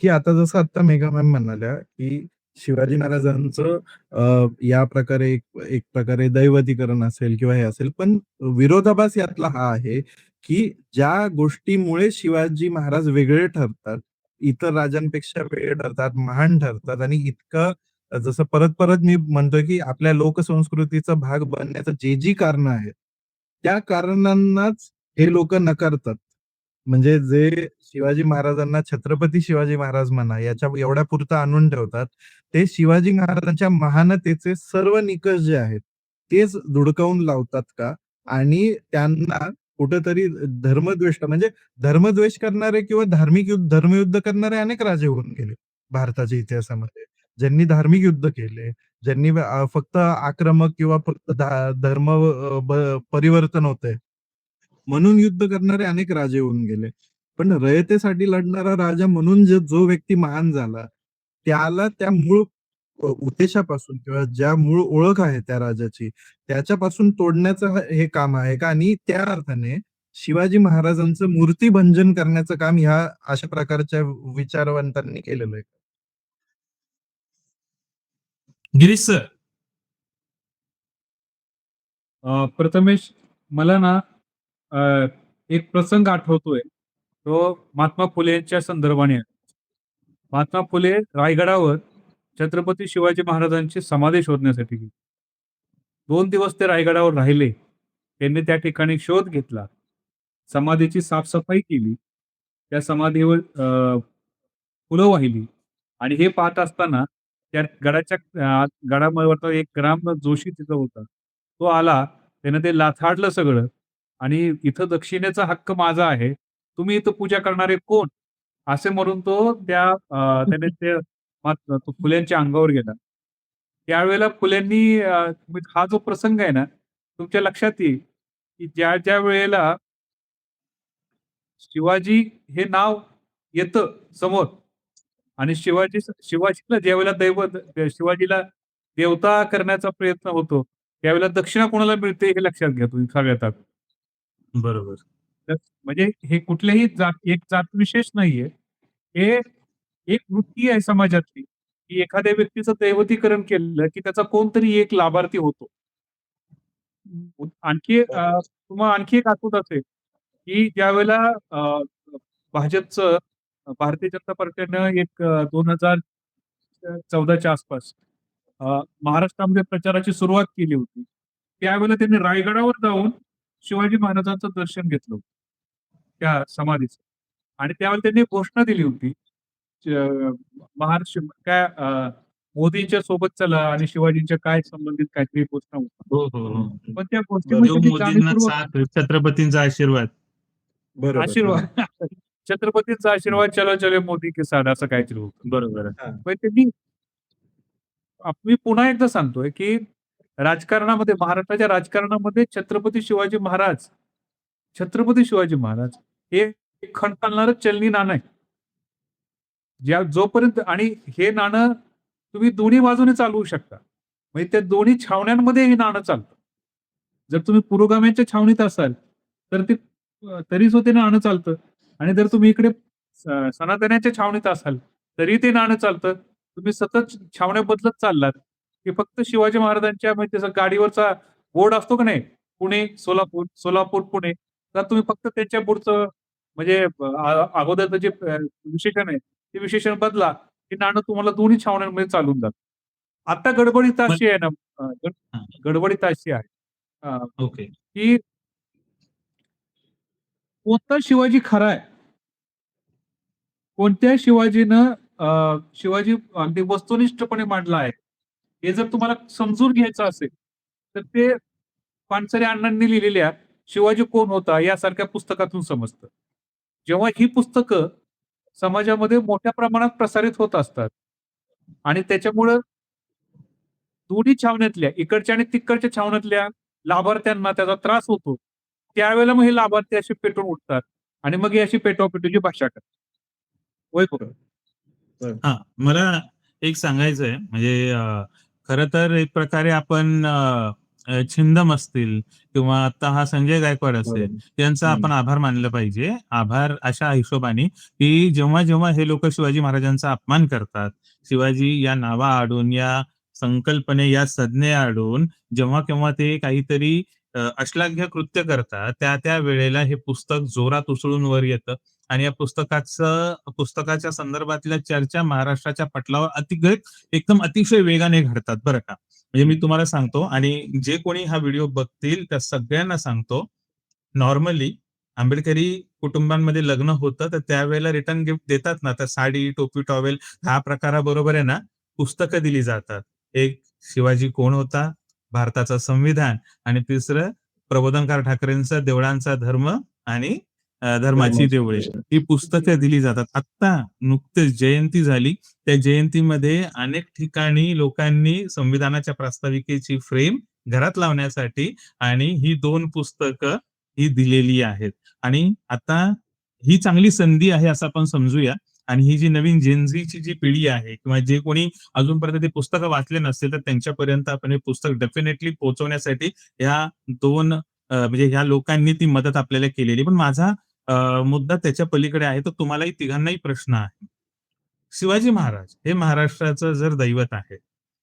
की आता जसं आता मेघा मॅम म्हणाल्या, की शिवाजी महाराजांचं या प्रकारे एक एक प्रकारे दैवतीकरण असेल किंवा हे असेल. पण विरोधाभास यातला हा आहे, की ज्या गोष्टीमुळे शिवाजी महाराज वेगळे ठरतात, इतर राजांपेक्षा वेगळे ठरतात, महान ठरतात आणि इतकं जसं परत-परत मी म्हणतोय, की आपल्या लोकसंस्कृतीचा भाग बनण्याचं जी कारणं आहेत, त्या कारणांनाच हे लोकं नकारतात. म्हणजे जे शिवाजी महाराजांना छत्रपती शिवाजी महाराज म्हणा, याच्या एवढ्यापुरतं आणून ठेवतात. ते शिवाजी महाराजांच्या महानतेचे सर्व निकष जे आहेत, तेच धुडकावून लावतात का? आणि त्यांना कुठेतरी धर्मद्वेष म्हणजे धर्मद्वेष करणारे किंवा धर्मयुद्ध करणारे अनेक राजे होऊन गेले भारताच्या इतिहासामध्ये. ज्यांनी धार्मिक युद्ध केले, ज्यांनी फक्त आक्रमक किंवा फक्त धर्म परिवर्तन होतंय म्हणून युद्ध करणारे अनेक राजे होऊन गेले. पण रयतेसाठी लढणारा राजा म्हणून जो व्यक्ती महान झाला, त्याला त्या मूळ उद्देशापासून किंवा ज्या मूळ ओळख आहे त्या राजाची, त्याच्यापासून तोडण्याचं हे काम आहे का? आणि त्या अर्थाने शिवाजी महाराजांचं मूर्तिभंजन करण्याचं काम ह्या अशा प्रकारच्या विचारवंतांनी केलेलं आहे. गिरीश सर. प्रथमेश मला ना एक प्रसंग आठवतोय. तो महात्मा फुले यांच्या संदर्भाने आहे. महात्मा फुले रायगडावर छत्रपती शिवाजी महाराजांची समाधी शोधण्यासाठी गेले. 2 दिवस ते रायगडावर राहिले. त्यांनी त्या ठिकाणी शोध घेतला. समाधीची साफ-सफाई केली. त्या समाधीवर फुलं वाहिली आणि हे पाहत असताना त्या गडावरचा एक ग्राम जोशी तिथं होता. तो आला, त्यानं ते लाथाडलं सगळं आणि "इथं दक्षिणेचा हक्क माझा आहे. तुम्ही इथं पूजा करणारे कोण?" असे म्हणून त्याने ते तो फुल्यांच्या अंगावर गेला. त्यावेळेला फुल्यांनी हा जो प्रसंग आहे ना, तुमच्या लक्षात येईल, की ज्या वेळेला शिवाजी हे नाव येतं समोर आणि शिवाजीला ज्यावेळेला शिवाजीला देवता करण्याचा प्रयत्न होतो, त्यावेळेला दक्षिणा कोणाला मिळते हे लक्षात घ्या तुम्ही सगळ्यात आधी. बरोबर. तर म्हणजे हे कुठलेही एक जातविशेष नाहीये. हे एक वृत्ती आहे समाजातली, की एखाद्या व्यक्तीचं दैवतीकरण केलं, की त्याचा कोणतरी एक लाभार्थी होतो. आणखी तुम्हाला आणखी एक आठवत असेल, की ज्यावेळेला अ, भाजपचं भारतीय जनता पार्टीनं एक 2014च्या आसपास महाराष्ट्रामध्ये प्रचाराची सुरुवात केली होती. त्यावेळेला त्यांनी रायगडावर जाऊन शिवाजी महाराजांचं दर्शन घेतलं होतं, त्या समाधीचं. आणि त्यावेळेला त्यांनी एक घोषणा दिली होती, महाराष्ट्र काय मोदींच्या सोबत चला आणि शिवाजींच्या काय संबंधित काहीतरी घोषणा होती. हो, हो, हो. पण त्या गोष्टीमध्ये देव त्यांनी मोदींना जाणीवपूर्वक साथ, छत्रपतींचा आशीर्वाद. बरोबर. आशीर्वाद छत्रपतींचा आशीर्वाद चलो चलो मोदी के साथ असं काहीतरी होतं. बरोबर आहे. हां. पण त्यांनी मी पुन्हा एकदा सांगतोय, की राजकारणामध्ये महाराष्ट्राच्या राजकारणामध्ये छत्रपती शिवाजी महाराज हे खण घालणारं चलनी नाणं आहे. जोपर्यंत आणि हे नाणं तुम्ही दोन्ही बाजूने चालवू शकता. म्हणजे त्या दोन्ही छावण्यांमध्ये हे नाणं चालतं. जर तुम्ही पुरोगाम्यांच्या छावणीत असाल, तर ते तरी सुद्धा ते नाणं चालतं आणि जर तुम्ही इकडे सनातन्यांच्या छावणीत असाल, तरी ते नाणं चालतं. तुम्ही सतत छावण्या बदलत चाललात, की फक्त शिवाजी महाराजांच्या म्हणजे त्याचा गाडीवरचा बोर्ड असतो का नाही, पुणे, सोलापूर, सोलापूर, पुणे. तर तुम्ही फक्त त्यांच्या पुढचं म्हणजे अगोदरचं जे विशेषण आहे, ते विशेषण बदला, ते नाणं तुम्हाला दोन्ही छावण्यांमध्ये चालून जातं. आता गडबडीत मग अशी आहे ना, हां, गडबडीत अशी आहे, अ, ओके. की कोणता शिवाजी खरा आहे? कोणत्या शिवाजीनं शिवाजी अगदी वस्तुनिष्ठपणे मांडला आहे. हे जर तुम्हाला समजून घ्यायचं असेल, तर ते पानसरे अण्णांनी लिहिलेल्या शिवाजी कोण होता यासारख्या पुस्तकातून समजतं. जेव्हा ही पुस्तकं समाजामध्ये मोठ्या प्रमाणात प्रसारित होत असतात आणि त्याच्यामुळं दोन्ही छावण्यातल्या इकडच्या आणि तिकडच्या छावण्यातल्या लाभार्थ्यांना त्याचा त्रास होतो. त्यावेळेला मग हे लाभार्थी असे पेटून उठतात आणि मग ही अशी पेटवापेटीची भाषा करतात. वैभव. हां, मला एक सांगायचंय म्हणजे खरं तर एक प्रकारे आपण छिंदम असतील किंवा आता हा संजय गायकवाड असेल, बरोबर. यांचा हं. आपण आभार मानलं पाहिजे. आभार अशा हिशोबाने, की जेव्हा हे लोकं शिवाजी महाराजांचा अपमान करतात, शिवाजी या नावाआडून, या संकल्पने, या संज्ञेआडून जेव्हा-केव्हा ते काहीतरी अश्लाघ्य कृत्य करतात, त्या वेळेला हे पुस्तक जोरात उसळून वर येतं आणि या पुस्तकाच्या संदर्भातल्या चर्चा महाराष्ट्राच्या पटलावर एकदम अतिशय वेगाने घडतात बरं का. म्हणजे मी तुम्हाला सांगतो आणि जे कोणी हा व्हिडिओ बघतील त्या सगळ्यांना सांगतो, नॉर्मली आंबेडकरी कुटुंबांमध्ये लग्न होतं, तर त्यावेळेला रिटर्न गिफ्ट देतात ना, तर साडी, टोपी, टॉवेल ह्या प्रकाराबरोबर आहे ना, पुस्तकं दिली जातात. एक शिवाजी कोण होता? भारताचं संविधान आणि तिसरं प्रबोधनकार ठाकरेंचा देवळांचा धर्म आणि धर्माची धर्माची देवळे. देवळं. ही पुस्तकं दिली जातात. आत्ता नुकतीच जयंती झाली. त्या जयंतीमध्ये अनेक ठिकाणी लोकांनी संविधानाच्या प्रास्ताविकेची फ्रेम घरात लावण्यासाठी आणि ही 2 पुस्तकं ही दिलेली आहेत. आणि आता ही चांगली संधी आहे असं आपण समजूया आणि ही जी नवीन जेन झीची जी पिढी आहे किंवा जे कोणी अजूनपर्यंत ते पुस्तकं वाचले नसतील, तर त्यांच्यापर्यंत आपण हे पुस्तक डेफिनेटली पोहोचवण्यासाठी ह्या 2 म्हणजे ह्या लोकांनी ती मदत आपल्याला केलेली. पण माझा मुद्दा त्याच्या पलीकडे आहे. तर तुम्हालाही तिघांनाही प्रश्न आहे. शिवाजी महाराज हे महाराष्ट्राचं जर दैवत आहे.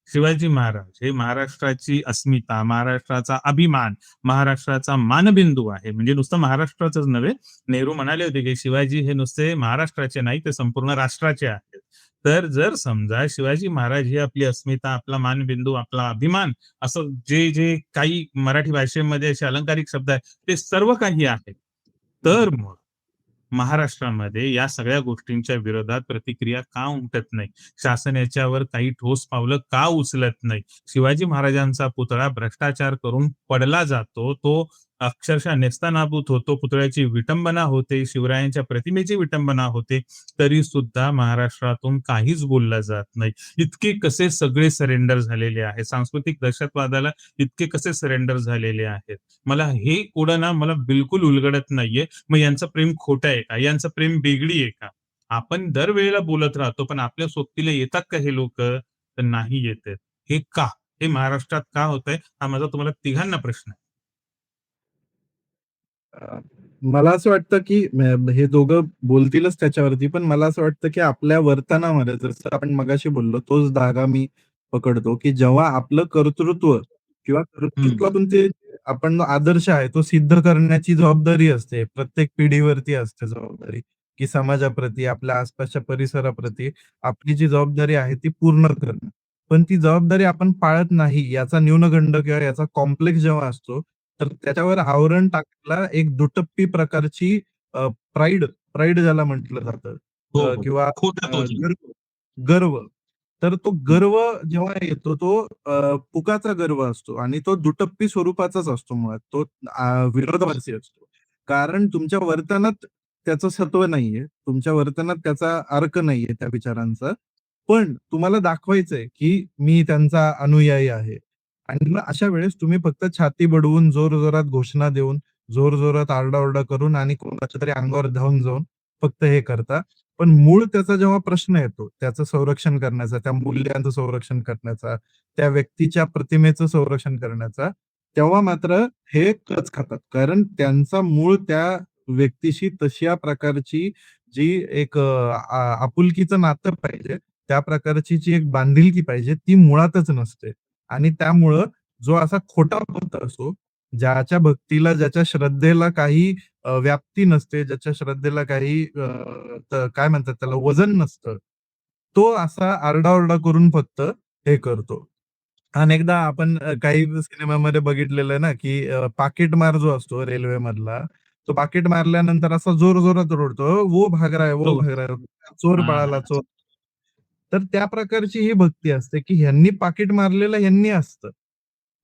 शिवाजी महाराज हे महाराष्ट्राची अस्मिता, महाराष्ट्राचा अभिमान, महाराष्ट्राचा मानबिंदू आहे. म्हणजे नुसतं महाराष्ट्राचंच नव्हे. नेहरू म्हणाले होते, की शिवाजी हे नुसते महाराष्ट्राचे नाही, ते संपूर्ण राष्ट्राचे आहेत. तर जर समजा शिवाजी महाराज ही आपली अस्मिता, आपला मानबिंदू, आपला अभिमान असं जे काही मराठी भाषेमध्ये असे अलंकारिक शब्द आहेत, ते सर्व काही आहे. तर मग महाराष्ट्रामध्ये या सगळ्या गोष्टींच्या विरोधात प्रतिक्रिया का उमटत नाही? शासन याच्यावर काही ठोस पावलं का उचलत नाही? शिवाजी महाराजांचा पुतळा भ्रष्टाचार करून पडला जातो. तो अक्षरशः नेस्तनाबूत होतो. पुतळ्याची विटंबना होते. शिवरायांच्या प्रतिमेची विटंबना होते. तरी सुद्धा महाराष्ट्रातून काहीच बोललं जात नाही. इतके कसे सगळे सरेंडर झालेले आहेत. सांस्कृतिक दहशतवादाला इतके कसे सरेंडर झालेले आहेत. मला हे कोडं ना मला बिलकुल उलगडत नाहीये. मग यांचं प्रेम खोटं आहे का? यांचं प्रेम बेगडी आहे का? आपण दरवेळेला बोलत राहतो, पण आपल्या सोबतीला येतात का हे लोकं? तर नाही येत आहेत. हे का? हे महाराष्ट्रात का होतंय? हा माझा तुम्हाला तिघांना प्रश्न आहे. अ, मला असं वाटतं, की हे दोघं बोलतीलच त्याच्यावरती, पण मला असं वाटतं, की आपल्या वर्तनामध्ये जसं आपण मगाशी बोललो, तोच धागा मी पकडतो, की जेव्हा आपलं कर्तृत्व किंवा हं. कर्तृत्वातून ते आपण आदर्श आहे, तो सिद्ध करण्याची जबाबदारी असते. प्रत्येक पिढीवरती असते जबाबदारी, की समाजाप्रती, आपल्या आसपासच्या परिसराप्रती आपली जी जबाबदारी आहे, ती पूर्ण करणं. पण ती जबाबदारी आपण पाळत नाही, याचा न्यूनगंड किंवा याचा कॉम्प्लेक्स जेव्हा असतो, तर त्याच्यावर आवरण टाकायला एक दुटप्पी प्रकारची प्राईड प्राईड ज्याला म्हटलं जातं हो, हो. किंवा खोटा तोच. गर्व गर्व. तर तो गर्व जेव्हा येतो तो पुकाचा गर्व असतो आणि तो दुटप्पी स्वरूपाचाच असतो मुळात. तो विरोधाभासी असतो. कारण तुमच्या वर्तनात त्याचं सत्व नाहीये. तुमच्या वर्तनात त्याचा अर्क नाहीये त्या विचारांचा. पण तुम्हाला दाखवायचंय, की मी त्यांचा अनुयायी आहे. आणि मग अशा वेळेस तुम्ही फक्त छाती बडवून, जोरजोरात घोषणा देऊन, जोरजोरात आरडाओरडा करून आणि कोणाच्या तरी अंगावर धावून जाऊन फक्त हे करता. पण मूळ त्याचा जेव्हा प्रश्न येतो, त्याचं संरक्षण करण्याचा, त्या मूल्यांचं संरक्षण करण्याचा, त्या व्यक्तीच्या प्रतिमेचं संरक्षण करण्याचा, तेव्हा मात्र हे कच खातात. कारण त्यांचा मूळ त्या व्यक्तीशी तशा प्रकारची जी एक आपुलकीचं नातं पाहिजे, त्या प्रकारची जी एक बांधिलकी पाहिजे, ती मुळातच नसते. आणि त्यामुळं जो असा खोटा भक्त असतो, ज्याच्या भक्तीला, ज्याच्या श्रद्धेला काही व्याप्ती नसते, ज्याच्या श्रद्धेला काही काय म्हणतात त्याला वजन नसतं. तो असा आरडाओरडा करून फक्त हे करतो. अनेकदा आपण काही सिनेमामध्ये बघितलेलं आहे ना, की पाकीटमार जो असतो रेल्वेमधला, तो पाकीट मारल्यानंतर असा जोरजोरात ओरडतो, "वो भाग रहा है, वो हो. भाग रहा है, चोर पळाला, हां. चोर." तर त्या प्रकारची ही भक्ती असते, की ह्यांनी पाकीट मारलेलं ह्यांनी असतं.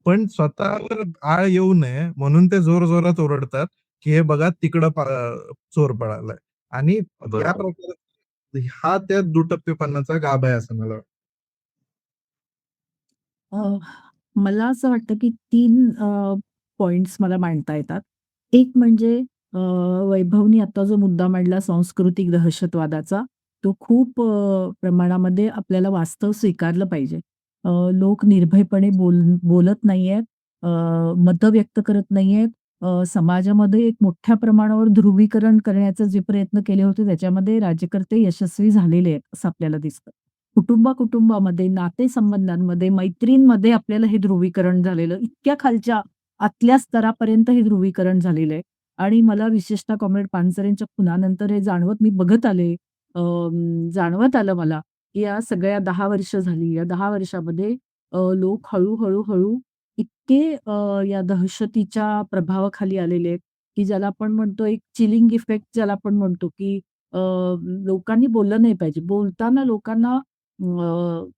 पण स्वतःवर आळ येऊ नये म्हणून ते जोरजोरात ओरडतात, की "हे बघा तिकडं चोर पळालाय." आणि या बरोबर. प्रकारे हा त्या दुटप्पीपणाचा गाभा आहे असं मला वाटतं. अ, मला असं वाटतं की 3 पॉइंट्स मला मांडता येतात. एक म्हणजे वैभवनी आता जो मुद्दा मांडला सांस्कृतिक दहशतवादाचा, तो खूप प्रमाणामध्ये आपल्याला वास्तव स्वीकारलं पाहिजे. लोक निर्भयपणे बोलत नाहीयेत, अ, मतं व्यक्त करत नाहीयेत. समाजामध्ये एक मोठ्या प्रमाणावर ध्रुवीकरण करण्याचे जे प्रयत्न केले होते, त्याच्यामध्ये राज्यकर्ते यशस्वी झालेले आहेत, असं आपल्याला दिसतं. कुटुंबामध्ये, नातेसंबंधांमध्ये, मैत्रीणमध्ये आपल्याला हे ध्रुवीकरण झालेलं, इतक्या खालच्या आतल्या स्तरापर्यंत हे ध्रुवीकरण झालेलं आहे. आणि मला विशेषतः कॉम्रेड पानसरेंच्या खुनानंतर हे मी बघत आले, जाणवत आलं मला, की या सगळ्या 10 वर्ष झाली. या 10 वर्षामध्ये लोक हळू इतके या दहशतीच्या प्रभावाखाली आलेले आहेत, की ज्याला आपण म्हणतो एक चिलिंग इफेक्ट ज्याला आपण म्हणतो, की अ, लोकांनी बोललं नाही पाहिजे. बोलताना लोकांना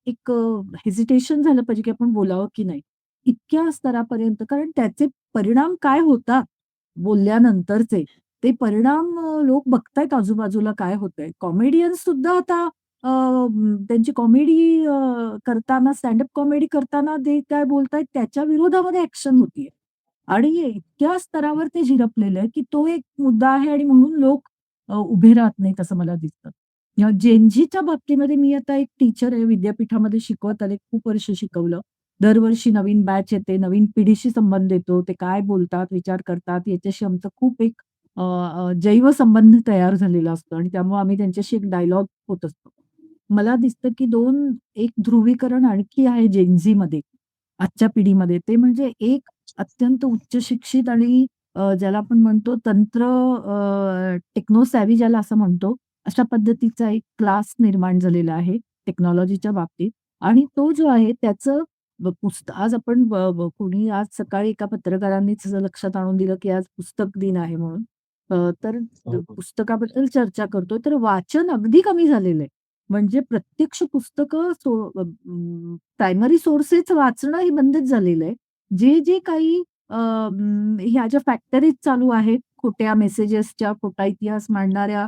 एक हेजिटेशन झालं पाहिजे, की आपण बोलावं की नाही? इतक्या स्तरापर्यंत कारण त्याचे परिणाम काय होतात बोलल्यानंतरचे, ते परिणाम लोक बघतायत आजूबाजूला काय होतंय. कॉमेडियन्स सुद्धा आता त्यांची कॉमेडी करताना, स्टँड कॉमेडी करताना ते काय बोलतायत त्याच्या विरोधामध्ये ॲक्शन होतीये. आणि इतक्या स्तरावर ते झिरपलेलं आहे, की तो एक मुद्दा आहे आणि म्हणून लोक उभे राहत नाहीत असं मला दिसतं. जेन बाबतीमध्ये मी आता एक टीचर आहे, विद्यापीठामध्ये शिकवत आले, खूप वर्ष शिकवलं. दरवर्षी नवीन बॅच येते, नवीन पिढीशी संबंध येतो. ते काय बोलतात, विचार करतात याच्याशी आमचं खूप एक अ, अ, जैव संबंध तयार झालेला असतो आणि त्यामुळे आम्ही त्यांच्याशी एक डायलॉग होत असतो. मला दिसतं, की एक ध्रुवीकरण आणखी आहे जेन आजच्या पिढीमध्ये. ते म्हणजे एक अत्यंत उच्च शिक्षित आणि ज्याला आपण म्हणतो टेक्नो सॅव्ही ज्याला असं म्हणतो, अशा पद्धतीचा एक क्लास निर्माण झालेला आहे टेक्नॉलॉजीच्या बाबतीत आणि तो जो आहे त्याचं आज आपण ब ब कोणी आज सकाळी एका पत्रकारांनीच असं लक्षात आणून दिलं, की आज पुस्तक दिन आहे म्हणून. तर हो, हो. पुस्तकाबद्दल चर्चा करतोय, तर वाचन अगदी कमी झालेलं आहे. म्हणजे प्रत्यक्ष पुस्तकं प्रायमरी सोर्सेस वाचणं हे बंदच झालेलं आहे. जे काही ह्या ज्या फॅक्टरीज चालू आहेत, खोट्या मेसेजेसच्या, खोटा इतिहास मांडणाऱ्या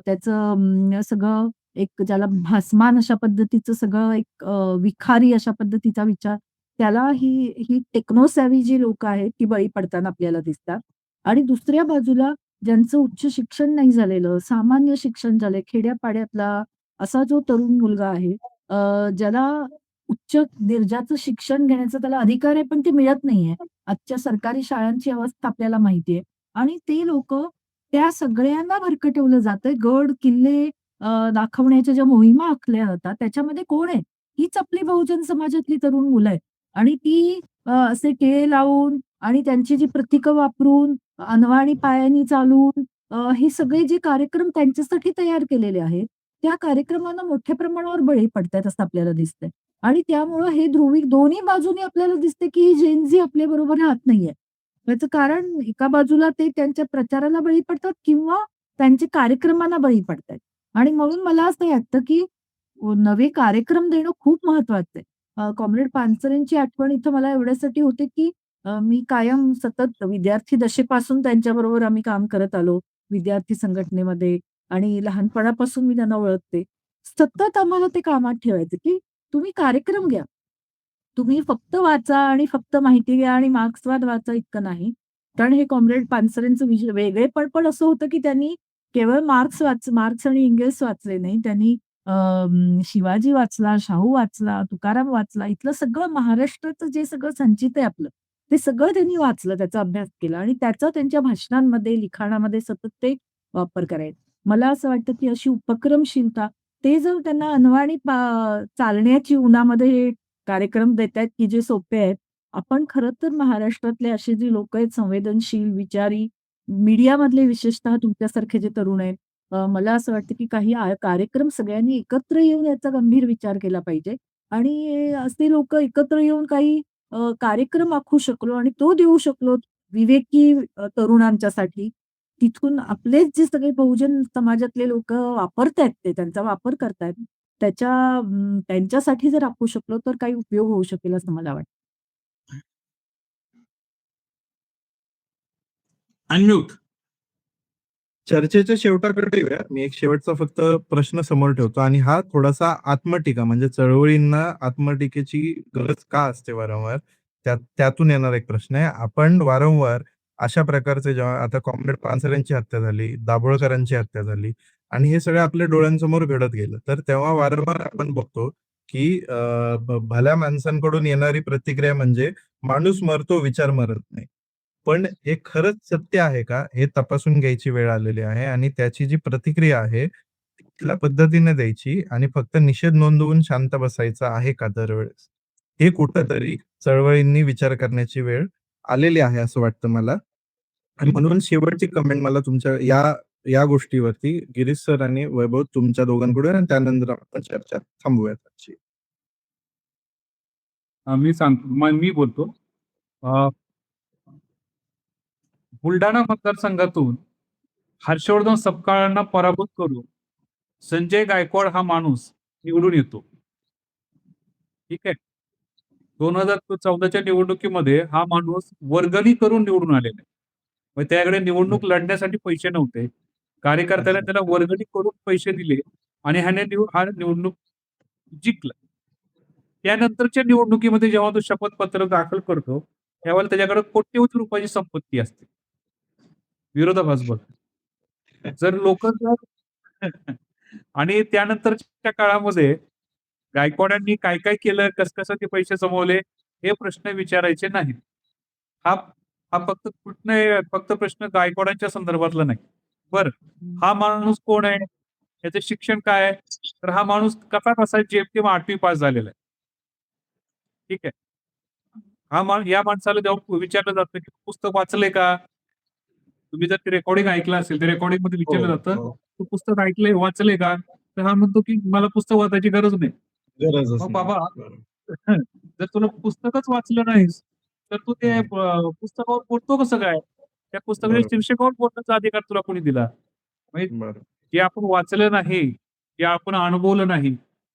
त्याचं सगळं एक ज्याला भासमान अशा पद्धतीचं सगळं एक विखारी अशा पद्धतीचा विचार, त्याला ही टेक्नो सॅव्ही जी लोकं आहेत, ती बळी पडताना आपल्याला दिसतात. आणि दुसऱ्या बाजूला ज्यांचं उच्च शिक्षण नाही झालेलं, सामान्य शिक्षण झालंय, खेड्यापाड्यातला असा जो तरुण मुलगा आहे, ज्याला उच्च दर्जाचं शिक्षण घेण्याचा त्याला अधिकार आहे, पण ते मिळत नाहीये. आजच्या सरकारी शाळांची अवस्था आपल्याला माहिती आहे. आणि ते लोकं त्या सगळ्यांना भरकटवलं जातंय. गड, किल्ले दाखवण्याच्या ज्या मोहिमा आखल्या होत्या त्याच्यामध्ये कोण आहे? हीच आपली बहुजन समाजातली तरुण मुलं आहेत आणि ती असे टिळे लावून आणि त्यांची जी प्रतीकं वापरून, अनवाणी पायांनी चालून हे सगळे जे कार्यक्रम त्यांच्यासाठी तयार केलेले आहेत, त्या कार्यक्रमांना मोठ्या प्रमाणावर बळी पडतायत असं आपल्याला दिसतंय. आणि त्यामुळं हे ध्रुवीक दोन्ही बाजूनी आपल्याला दिसते, की ही जेन झी आपल्याबरोबर राहत नाहीये. याचं कारण एका बाजूला ते त्यांच्या प्रचाराला बळी पडतात किंवा त्यांच्या कार्यक्रमांना बळी पडतायत. आणि म्हणून मला असं वाटतं, की नवे कार्यक्रम देणं खूप महत्वाचं आहे. कॉम्रेड पानसरेंची आठवण इथं मला एवढ्यासाठी होते, की मी कायम सतत विद्यार्थी दशेपासून त्यांच्याबरोबर आम्ही काम करत आलो. विद्यार्थी संघटनेमध्ये आणि लहानपणापासून मी त्यांना ओळखते. सतत आम्हाला ते कामात ठेवायचे, की तुम्ही कार्यक्रम घ्या. तुम्ही फक्त वाचा आणि फक्त माहिती घ्या आणि मार्क्सवाद वाचा इतकं नाही. कारण हे कॉम्रेड पानसरेंचं वेगळेपण पण असं होतं, की त्यांनी केवळ मार्क्स आणि एंगेल्स वाचले नाही. त्यांनी शिवाजी वाचला, शाहू वाचला, तुकाराम वाचला. इथलं सगळं महाराष्ट्राचं जे सगळं संचित आहे आपलं, ते सगळं त्यांनी वाचलं, त्याचा अभ्यास केला आणि त्याचा त्यांच्या भाषणांमध्ये, लिखाणामध्ये सतत ते वापर करायचे. मला असं वाटतं, की अशी उपक्रमशीलता ते जर त्यांना अनवाणी चालण्याची उन्हामध्ये हे कार्यक्रम देतायत, की जे सोपे आहेत. आपण खरं तर महाराष्ट्रातले असे जे लोकं आहेत संवेदनशील, विचारी, मीडियामधले विशेषतः तुमच्यासारखे जे तरुण आहेत, मला असं वाटतं, की काही कार्यक्रम सगळ्यांनी एकत्र येऊन याचा गंभीर विचार केला पाहिजे आणि असे लोकं एकत्र येऊन काही कार्यक्रम आखू शकलो आणि तो देऊ शकलो विवेकी तरुणांच्यासाठी. तिथून आपलेच जे सगळे बहुजन समाजातले लोकं वापरतायत ते, त्यांचा वापर करतायत. त्यांच्यासाठी जर आखू शकलो, तर काही उपयोग होऊ शकेल असं मला वाटतं. अनम्यूट. चर्चेच्या शेवटाकडे येऊया. मी एक शेवटचा फक्त प्रश्न समोर ठेवतो आणि हा थोडासा आत्मटीका म्हणजे चळवळींना आत्मटीकेची गरज का असते वारंवार? त्यातून येणारा एक प्रश्न आहे. आपण वारंवार अशा प्रकारचे जेव्हा आता कॉम्रेड पानसरेंची हत्या झाली, दाभोळकरांची हत्या झाली आणि हे सगळं आपल्या डोळ्यांसमोर घडत गेलं. तर तेव्हा वारंवार आपण बघतो, की भल्या माणसांकडून येणारी प्रतिक्रिया म्हणजे माणूस मरतो, विचार मरत नाही. पण हे खरंच सत्य आहे का? हे तपासून घ्यायची वेळ आलेली आहे आणि त्याची जी प्रतिक्रिया आहे, ती कुठल्या पद्धतीने द्यायची आणि फक्त निषेध नोंदवून शांत बसायचा आहे का दरवेळेस? हे कुठेतरी चळवळींनी विचार करण्याची वेळ आलेली आहे असं वाटतं मला. आणि म्हणून शेवटची कमेंट मला तुमच्या या या गोष्टीवरती गिरीश सर आणि वैभव तुमच्या दोघांकडून आणि त्यानंतर आपण चर्चा थांबवूयात आजची. मी सांगतो मी बोलतो. अ, बुलढाणा मतदारसंघातून हर्षवर्धन सपकाळांना पराभूत करून संजय गायकवाड हा माणूस निवडून येतो. ठीक आहे. 2014च्या निवडणुकीमध्ये हा माणूस वर्गणी करून निवडून आलेला आहे. मग त्याकडे निवडणूक लढण्यासाठी पैसे नव्हते. कार्यकर्त्याने त्याला वर्गणी करून पैसे दिले आणि हा निवडणूक जिंकला. त्यानंतरच्या निवडणुकीमध्ये जेव्हा तो शपथपत्र दाखल करतो, त्यावेळेला त्याच्याकडे कोट्यवधी रुपयाची संपत्ती असते. विरोधाभास बघ. जर लोकं जर आणि त्यानंतरच्या काळामध्ये गायकवाडांनी काय-काय केलं, कसं-कसं ते पैसे जमवले, हे प्रश्न विचारायचे नाहीत. हा हा फक्त प्रश्न गायकवाडांच्या संदर्भातला नाही. बरं, हा माणूस कोण आहे? त्याचं शिक्षण काय आहे? तर हा माणूस कसा जेमतेम 8वी पास झालेला आहे. ठीक आहे. या माणसाला जेव्हा विचारलं जातं, की पुस्तक वाचलंय का? तुम्ही जर ते रेकॉर्डिंग ऐकलं असेल, त्या रेकॉर्डिंगमध्ये हो, विचारलं जातं, हो. "तू पुस्तक ऐकलंय, वाचलंय का?" तर हा म्हणतो, की "मला पुस्तक वाचायची गरज नाही." गरजच मग नाही. बाबा, बरोबर. जर तुला पुस्तकच वाचलं नाहीस, तर तू ते हं. पुस्तकावर बोलतो कसं काय? त्या पुस्तकाच्या बरोबर, शीर्षकावर बोलण्याचा अधिकार तुला कोणी दिला? म्हणजे बरोबर. जे आपण वाचलं नाही, जे आपण अनुभवलं नाही,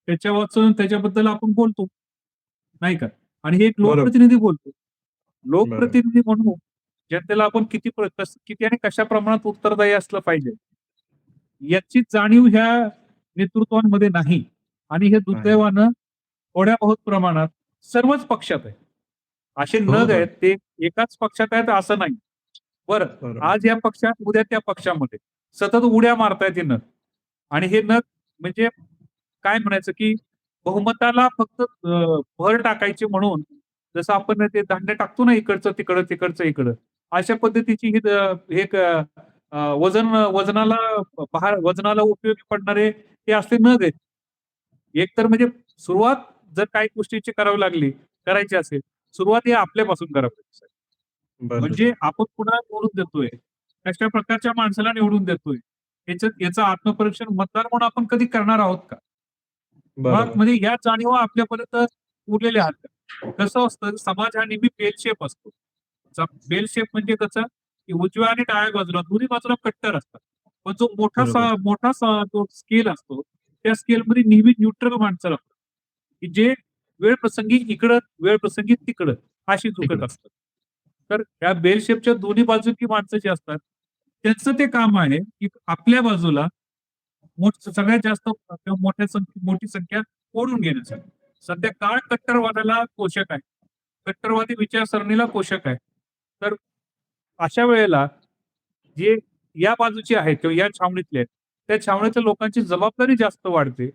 त्याच्या वाचून त्याच्याबद्दल आपण बोलतो, नाही का? आणि हे एक बरोबर, लोकप्रतिनिधी बोलतो. बरोबर. लोकप्रतिनिधी म्हणून जनतेला आपण किती आणि कशा प्रमाणात उत्तरदायी असलं पाहिजे, याची जाणीव ह्या नेतृत्वांमध्ये नाही. आणि हे नाही. दुर्दैवानं थोड्या बहुत प्रमाणात सर्वच पक्षात आहे. असे हो, नग हो. आहेत ते एकाच पक्षात आहेत असं नाही. बरं, बरोबर. आज या पक्षात, उद्या त्या पक्षामध्ये सतत उड्या मारतायत हे नग. आणि हे नग म्हणजे काय म्हणायचं, की बहुमताला फक्त भर टाकायची म्हणून जसं आपण ते धान्य टाकतो ना इकडचं तिकडं, तिकडचं इकडं. अशा पद्धतीची ही एक वजनाला उपयोगी पडणारे हे असले नग आहेत. एक तर म्हणजे सुरुवात जर काही गोष्टीची करायची असेल, सुरुवात ही आपल्यापासून करावी लागते. बरोबर. म्हणजे आपण कुणाला निवडून देतोय, कशा प्रकारच्या माणसाला निवडून देतोय, याचं आत्मपरीक्षण मतदार म्हणून आपण कधी करणार आहोत का? मग बरोबर. म्हणजे या जाणीवा आपल्यापर्यंत उरलेल्या आहेत. कसं असतं, समाज हा नेहमी बेल शेप असतो. बेल शेप म्हणजे कसं, की उजव्या आणि डाव्या बाजूला दोन्ही बाजूला कट्टर असतात. पण जो बरोबर. तो स्केल असतो, त्या स्केलमध्ये नेहमी न्यूट्रल माणसं लागतात, की जे वेळ प्रसंगी इकडं, वेळ प्रसंगी तिकडं अशी झुकत तिकडं. असतात. तर या बेल शेपच्या दोन्ही बाजूची माणसं जी असतात, त्यांचं ते काम आहे, की आपल्या बाजूला सगळ्यात जास्त किंवा मोठी संख्या ओढून घेण्याचं. सध्या काळ कट्टरवादाला पोषक आहे. कट्टरवादी विचारसरणीला पोषक आहे. तर अशा वेळेला जे या बाजूचे आहेत किंवा या छावणीतले आहेत, त्या छावणीतल्या लोकांची जबाबदारी जास्त वाढते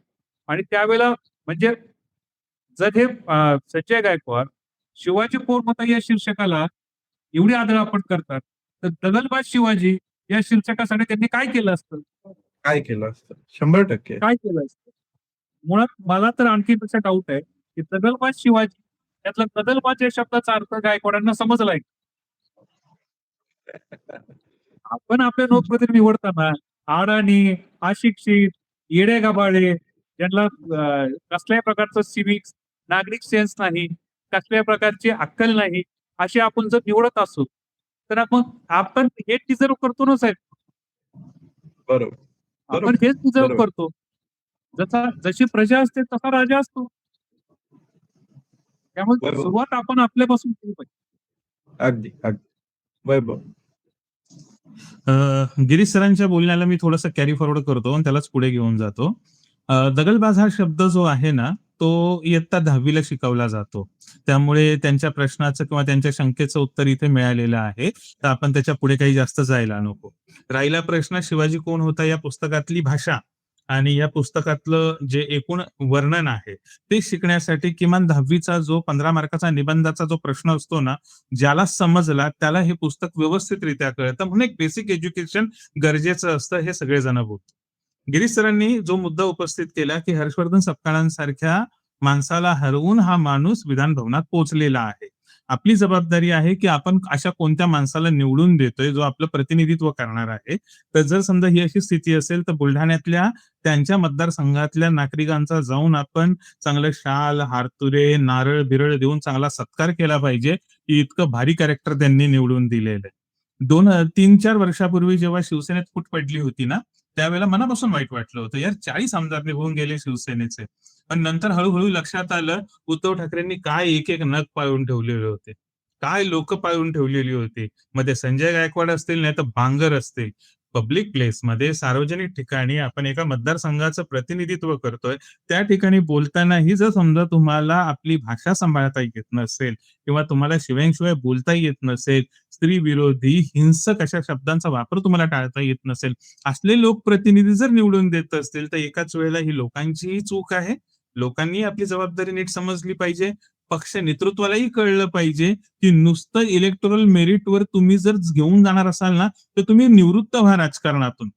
आणि त्यावेळेला म्हणजे जर हे संजय गायकवाड शिवाजी पोरमाता या शीर्षकाला एवढी आदरापण करतात, तर दगलबाज शिवाजी या शीर्षकासाठी त्यांनी काय केलं असतं? काय केलं असतं? 100% काय केलं असतं? मुळात मला तर आणखी त्याचा डाऊट आहे, की दगलबाज शिवाजी त्यातला दगलबाज या शब्दाचा अर्थ गायकवाडांना समजलाय. आपण आपले लोकप्रतिनिधी निवडताना अडाणी, अशिक्षित, येडे-गबाळे, ज्यांना कसल्याही प्रकारचं सिव्हिक्स, नागरिक सेन्स नाही, कसल्याही प्रकारची अक्कल नाही, असे आपण जर निवडत असू, तर आपण हेच डिझर्व्ह करतो ना साहेब. बरोबर. आपण बरोबर. हेच डिझर्व्ह बरोबर. करतो. जशी प्रजा असते तसा राजा असतो. त्यामुळे बरोबर. सुरुवात आपण आपल्यापासून केली पाहिजे. अगदी, अगदी. वैभव. गिरीश सरांच्या बोलण्याला मी थोडंसं कॅरी फॉरवर्ड करतो आणि त्यालाच पुढे घेऊन जातो. दगलबाज हा शब्द जो आहे ना, तो इयत्ता 10वी शिकवला जातो. त्यामुळे त्यांच्या प्रश्नाचं किंवा त्यांच्या शंकेचं उत्तर इथे मिळालेलं आहे. तर आपण त्याच्या पुढे काही जास्त जायला नको. राहिला प्रश्न शिवाजी कोण होता या पुस्तकातली भाषा आणि या पुस्तकातलं जे एकूण वर्णन आहे, ते शिकण्यासाठी किमान 10वीचा जो 15 मार्काचा निबंधाचा जो प्रश्न असतो ना, ज्याला समजला त्याला हे पुस्तक व्यवस्थितरित्या कळतं. म्हणून एक बेसिक एज्युकेशन गरजेचं असतं, हे सगळेजण बोलतात. गिरीश सरांनी जो मुद्दा उपस्थित केला, की हर्षवर्धन सपकाळांसारख्या माणसाला हरवून हा माणूस विधान भवनात पोहोचलेला आहे. आपली जबाबदारी आहे, की आपण अशा कोणत्या माणसाला निवडून देतोय, जो आपलं प्रतिनिधित्व करणार आहे. तर जर समजा ही अशी स्थिती असेल, तर बुलढाण्यातल्या त्यांच्या मतदारसंघातल्या नागरिकांचा जाऊन आपण चांगलं शाल, हारतुरे, नारळ-बिरळ देऊन चांगला सत्कार केला पाहिजे, की इतकं भारी कॅरेक्टर त्यांनी निवडून दिलेलं आहे. 3-4 वर्षापूर्वी जेव्हा शिवसेनेत फूट पडली होती ना, त्यावेळेला मनापासून वाईट वाटलं होतं. यार 40 आमदार निघून गेले शिवसेनेचे. पण नंतर हळू लक्षात आलं, उद्धव ठाकरेंनी काय एक-एक नग पाळून ठेवलेले होते. काय लोक पाळून ठेवलेली होती. मग ते संजय गायकवाड असतील, नाहीतर बांगर असतील. पब्लिक प्लेसमध्ये, सार्वजनिक ठिकाणी आपण एका मतदारसंघाचं प्रतिनिधित्व करतोय. त्या ठिकाणी बोलतानाही जर समजा तुम्हाला आपली भाषा सांभाळता येत नसेल किंवा तुम्हाला शिवाय बोलता येत नसेल, स्त्री विरोधी, हिंसक अशा शब्दांचा वापर तुम्हाला टाळता येत नसेल, असले लोकप्रतिनिधी जर निवडून देत असतील, तर एकाच वेळेला ही लोकांचीही चूक आहे. लोकांनी आपली जबाबदारी नीट समजली पाहिजे. पक्ष नेतृत्वालाही कळलं पाहिजे, की नुसतं इलेक्टोरल मेरिटवर तुम्ही जर घेऊन जाणार असाल ना, तर तुम्ही निवृत्त व्हा राजकारणातून.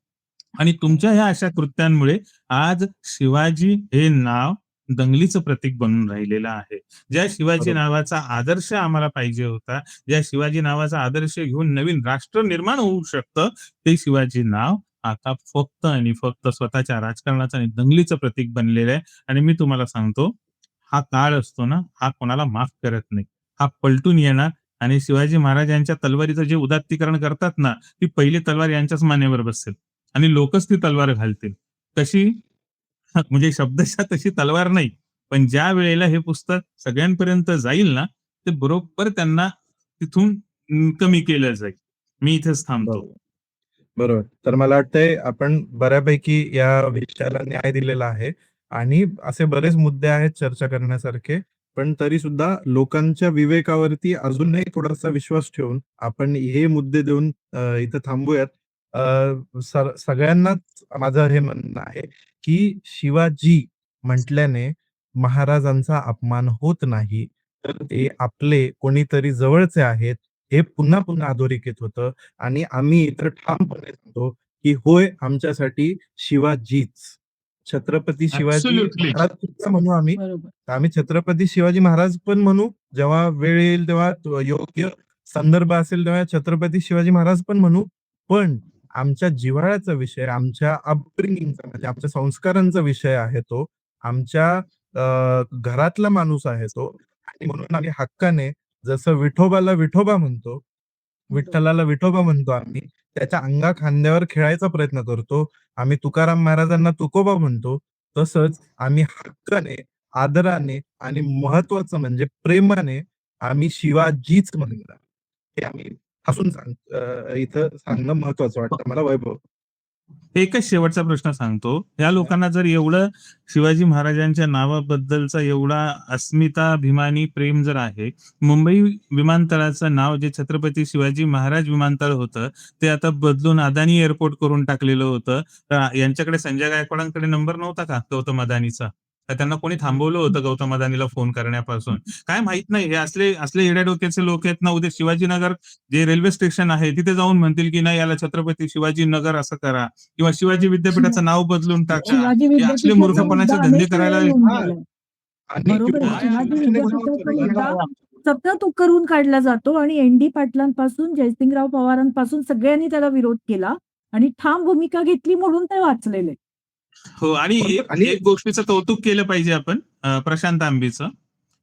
आणि तुमच्या ह्या अशा कृत्यांमुळे आज शिवाजी हे नाव दंगलीचं प्रतीक बनून राहिलेलं आहे. ज्या शिवाजी बरोबर. नावाचा आदर्श आम्हाला पाहिजे होता, ज्या शिवाजी नावाचा आदर्श घेऊन नवीन राष्ट्र निर्माण होऊ शकतं, ते शिवाजी नाव आता फक्त आणि फक्त स्वतःच्या राजकारणाचं आणि दंगलीचं प्रतीक बनलेलं आहे. आणि मी तुम्हाला सांगतो, हा काळ असतो ना, हा कोणाला माफ करत नाही. हा पलटून येणार आणि शिवाजी महाराजांच्या तलवारीचं जे उदात्तीकरण करतात ना, ती पहिली तलवार यांच्याच मानेवर बसेल आणि लोकच ती तलवार घालतील. कशी? म्हणजे शब्दशः तशी तलवार नाही. पण ज्या वेळेला हे पुस्तक सगळ्यांपर्यंत जाईल ना, ते बरोबर त्यांना तिथून कमी केलं जाईल. मी इथेच थांबतो. बरोबर. बरोबर. तर मला वाटतंय आपण बऱ्यापैकी या विषयाला न्याय दिलेला आहे आणि असे बरेच मुद्दे आहेत चर्चा करण्यासारखे. पण तरी सुद्धा लोकांच्या विवेकावरती अजूनही थोडासा विश्वास ठेवून आपण हे मुद्दे देऊन इथं थांबूयात. सगळ्यांनाच माझं हे म्हणणं आहे, की शिवाजी म्हटल्याने महाराजांचा अपमान होत नाही. तर ते आपले कोणीतरी जवळचे आहेत. हे पुन्हा पुन्हा अधोरेखित होतं आणि आम्ही इतर ठामपणे सांगतो, की होय आमच्यासाठी शिवाजीच. छत्रपती शिवाजी ॲब्सोल्युटली. महाराज सुद्धा म्हणू आम्ही. बरोबर. तर आम्ही छत्रपती शिवाजी महाराज पण म्हणू. जेव्हा वेळ येईल तेव्हा योग्य संदर्भ असेल तेव्हा छत्रपती शिवाजी महाराज पण म्हणू. पण आमच्या जिव्हाळ्याचा विषय, आमच्या अपब्रिंगिंगचा म्हणजे आमच्या संस्कारांचा विषय आहे तो. आमच्या घरातला माणूस आहे तो आणि म्हणून आम्ही हक्काने जसं विठोबाला विठोबा म्हणतो, विठ्ठलाला विठोबा म्हणतो आम्ही. त्याच्या अंगा-खांद्यावर खेळायचा प्रयत्न करतो. आम्ही तुकाराम महाराजांना तुकोबा म्हणतो. तसंच आम्ही हक्काने, आदराने आणि महत्वाचं म्हणजे प्रेमाने आम्ही शिवाजीच म्हणणार. हे आम्ही हसून इथं सांगणं महत्वाचं वाटतं मला वैभव. एकच शेवटचा प्रश्न सांगतो. या लोकांना जर एवढं शिवाजी महाराजांच्या नावाबद्दलचा एवढा अस्मिताभिमानी प्रेम जर आहे, मुंबई विमानतळाचं नाव जे छत्रपती शिवाजी महाराज विमानतळ होतं, ते आता बदलून अदानी एअरपोर्ट करून टाकलेलं होतं. तर यांच्याकडे संजय गायकवाडांकडे नंबर नव्हता का गौतम अदानीचा? तर त्यांना कोणी थांबवलं होतं गौतम अदानीला फोन करण्यापासून? काय माहित नाही. हे असले असले येड्या डोक्याचे लोक आहेत ना, उद्या शिवाजीनगर जे रेल्वे स्टेशन आहे तिथे जाऊन म्हणतील, की नाही याला छत्रपती शिवाजी नगर असं करा किंवा शिवाजी विद्यापीठाचं नाव बदलून टाका. शिवाजी हे असले विद्यापीठाचा मूर्खपणाचे मुद्दा धंदे अनेक करायला वेळा येऊन हां. गेलाय. आणि बरोबर आहे. काय शिवाजी आहे? विद्यापीठाचा मुद्दा सतत उकरून काढला जातो आणि एन.डी. पाटलांपासून जयसिंगराव पवारांपासून सगळ्यांनी त्याला विरोध केला आणि ठाम भूमिका घेतली म्हणून ते वाचलेले. हो आणि आणि एक गोष्टीचं कौतुक केलं पाहिजे आपण प्रशांत आंबेचं.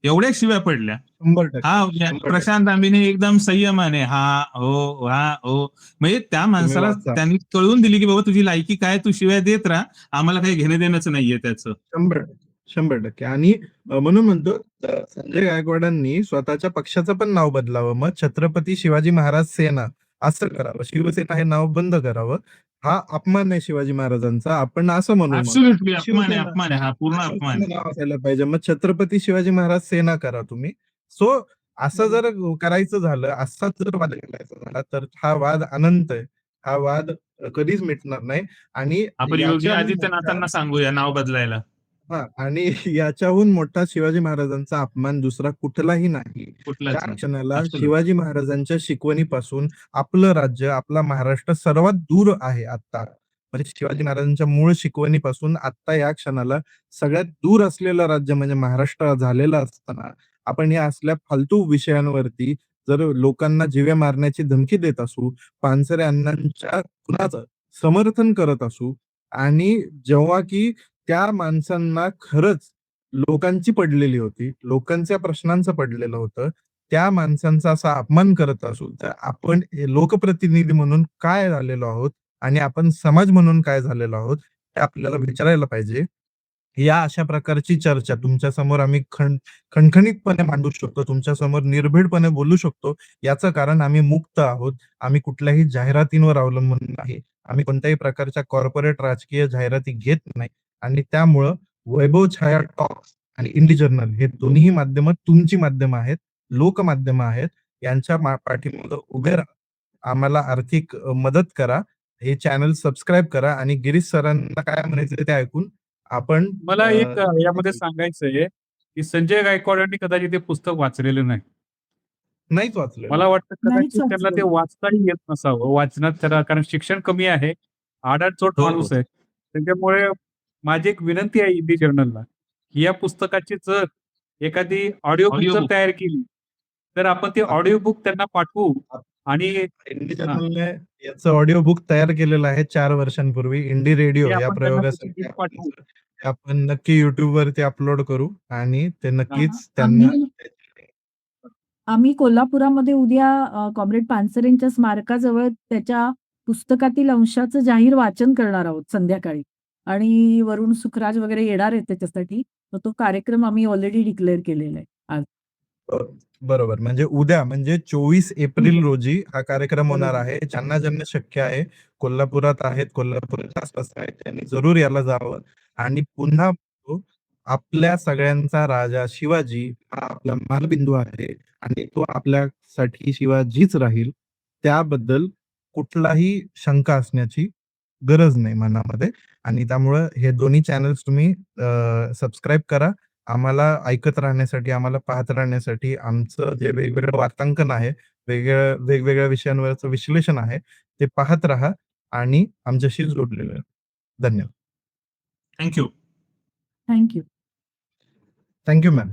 एवढ्या शिव्या पडल्या. 100% हा 100% प्रशांत आंबेने एकदम संयमाने हा हो म्हणजे त्या तुम्ही माणसाला वाचा. त्यांनी कळवून दिली की बाबा तुझी लायकी काय, तू शिव्या देत राहा, आम्हाला काही घेणं देणंच नाहीये त्याचं. 100% आणि म्हणून म्हणतो संजय गायकवाडांनी स्वतःच्या पक्षाचं पण नाव बदलावं. मग छत्रपती शिवाजी महाराज सेना असं करावं. शिवसेना हे नाव बंद करावं. हा अपमान आहे शिवाजी महाराजांचा. आपण असं म्हणू मग. ऍब्सोल्युटली अपमान आहे, शिवसेना अपमान आहे. हा पूर्ण अपमान आहे. नाव असायला पाहिजे. मग छत्रपती शिवाजी महाराज सेना करा तुम्ही. सो असं जर करायचं झालं, असाच जर वाद करायचा झाला, तर हा वाद अनंत आहे. हा वाद कधीच मिटणार नाही आणि आपण योगी याच्याहून आदित्यनाथांना सांगूया नाव बदलायला. हां आणि याच्याहून मोठा शिवाजी महाराजांचा अपमान दुसरा कुठलाही नाही. कुठलाच ज्या नाही. क्षणाला Absolutely. शिवाजी महाराजांच्या शिकवणीपासून आपलं राज्य, आपला महाराष्ट्र सर्वात दूर आहे आत्ता. म्हणजे शिवाजी महाराजांच्या मूळ शिकवणीपासून आत्ता या क्षणाला सगळ्यात दूर असलेलं राज्य म्हणजे महाराष्ट्र झालेलं असताना, आपण या असल्या फालतू विषयांवरती जर लोकांना जीवे मारण्याची धमकी देत असू, पानसरे अण्णांच्या खुनाचं समर्थन करत असू आणि जेव्हा की त्या माणसांना खरंच लोकांची पडलेली होती. लोकांच्या प्रश्नांचं पडलेलं होतं. त्या माणसांचा असा अपमान करत असू, तर आपण हे लोकप्रतिनिधी म्हणून काय झालेलो आहोत आणि आपण समाज म्हणून काय झालेलो आहोत, हे आपल्याला विचारायला पाहिजे. या अशा प्रकारची चर्चा तुमच्यासमोर आम्ही खणखणीतपणे मांडू शकतो. तुमच्यासमोर निर्भीडपणे बोलू शकतो. याचं कारण आम्ही मुक्त आहोत. आम्ही कुठल्याही जाहिरातींवर अवलंबून नाही. आम्ही कोणत्याही प्रकारच्या कॉर्पोरेट राजकीय जाहिराती घेत नाही. आणि त्यामुळं वैभव छाया टॉक्स आणि इंडी जर्नल हे दोन्हीही माध्यमं तुमची माध्यमं आहेत, लोकमाध्यमं आहेत. यांच्या पाठीमागे उभे राहा. आम्हाला आर्थिक मदत करा. हे चॅनल सबस्क्राईब करा आणि गिरीश सरांना काय म्हणायचं ते ऐकून आपण मला एक यामध्ये सांगायचंय, की संजय गायकवाडांनी कदाचित ते पुस्तक वाचलेलं नाही. नाहीच वाचलं. मला वाटतं नाहीच कदाचित त्यांना ते वाचलेलं. वाचताही येत नसावं. वाचनात त्याला कारण शिक्षण कमी आहे. आडाणचोट हो, माणूस आहे. त्याच्यामुळे माझी एक विनंती आहे इंडी जर्नलला, की या पुस्तकाची जर एखादी ऑडिओ बुक जर Audiobook. तयार केली, तर आपण ते ऑडिओ बुक त्यांना पाठवू आणि इंडी जर्नलने याचं ऑडिओ बुक तयार केलेलं आहे 4 वर्षांपूर्वी. इंडी रेडिओ ते या आपण त्यांना त्याची प्रयोगासाठी लिंक पाठवू. आपण नक्की YouTube वरती अपलोड करू आणि ते नक्कीच त्यांना आम्ही कोल्हापुरामध्ये उद्या कॉम्रेड पानसरेंच्या स्मारकाजवळ त्याच्या पुस्तकातील अंशाचं जाहीर वाचन करणार आहोत संध्याकाळी आणि वरुण सुखराज वगैरे येणार आहेत त्याच्यासाठी. तर तो कार्यक्रम आम्ही ऑलरेडी डिक्लेअर केलेला आहे आज. बरोबर. म्हणजे उद्या म्हणजे 24 एप्रिल रोजी हा कार्यक्रम होणार आहे. ज्यांना शक्य आहे, कोल्हापुरात आहेत, कोल्हापूरच्या आसपास आहेत, त्यांनी जरूर याला जावं आणि पुन्हा तो आपल्या सगळ्यांचा राजा शिवाजी हा आपला मालबिंदू आहे आणि तो आपल्यासाठी शिवाजीच राहील. त्याबद्दल कुठलाही शंका असण्याची गरज नाही मनामध्ये आणि त्यामुळं हे दोन्ही चॅनल्स तुम्ही सबस्क्राईब करा. आम्हाला ऐकत राहण्यासाठी, आम्हाला पाहत राहण्यासाठी आमचं जे वेगवेगळं वार्तांकन आहे, वेगवेगळ्या विषयांवरचं विश्लेषण आहे ते पाहत राहा आणि आमच्याशी जोडलेलं आहे. धन्यवाद. Thank you. Thank you. Thank you ma'am.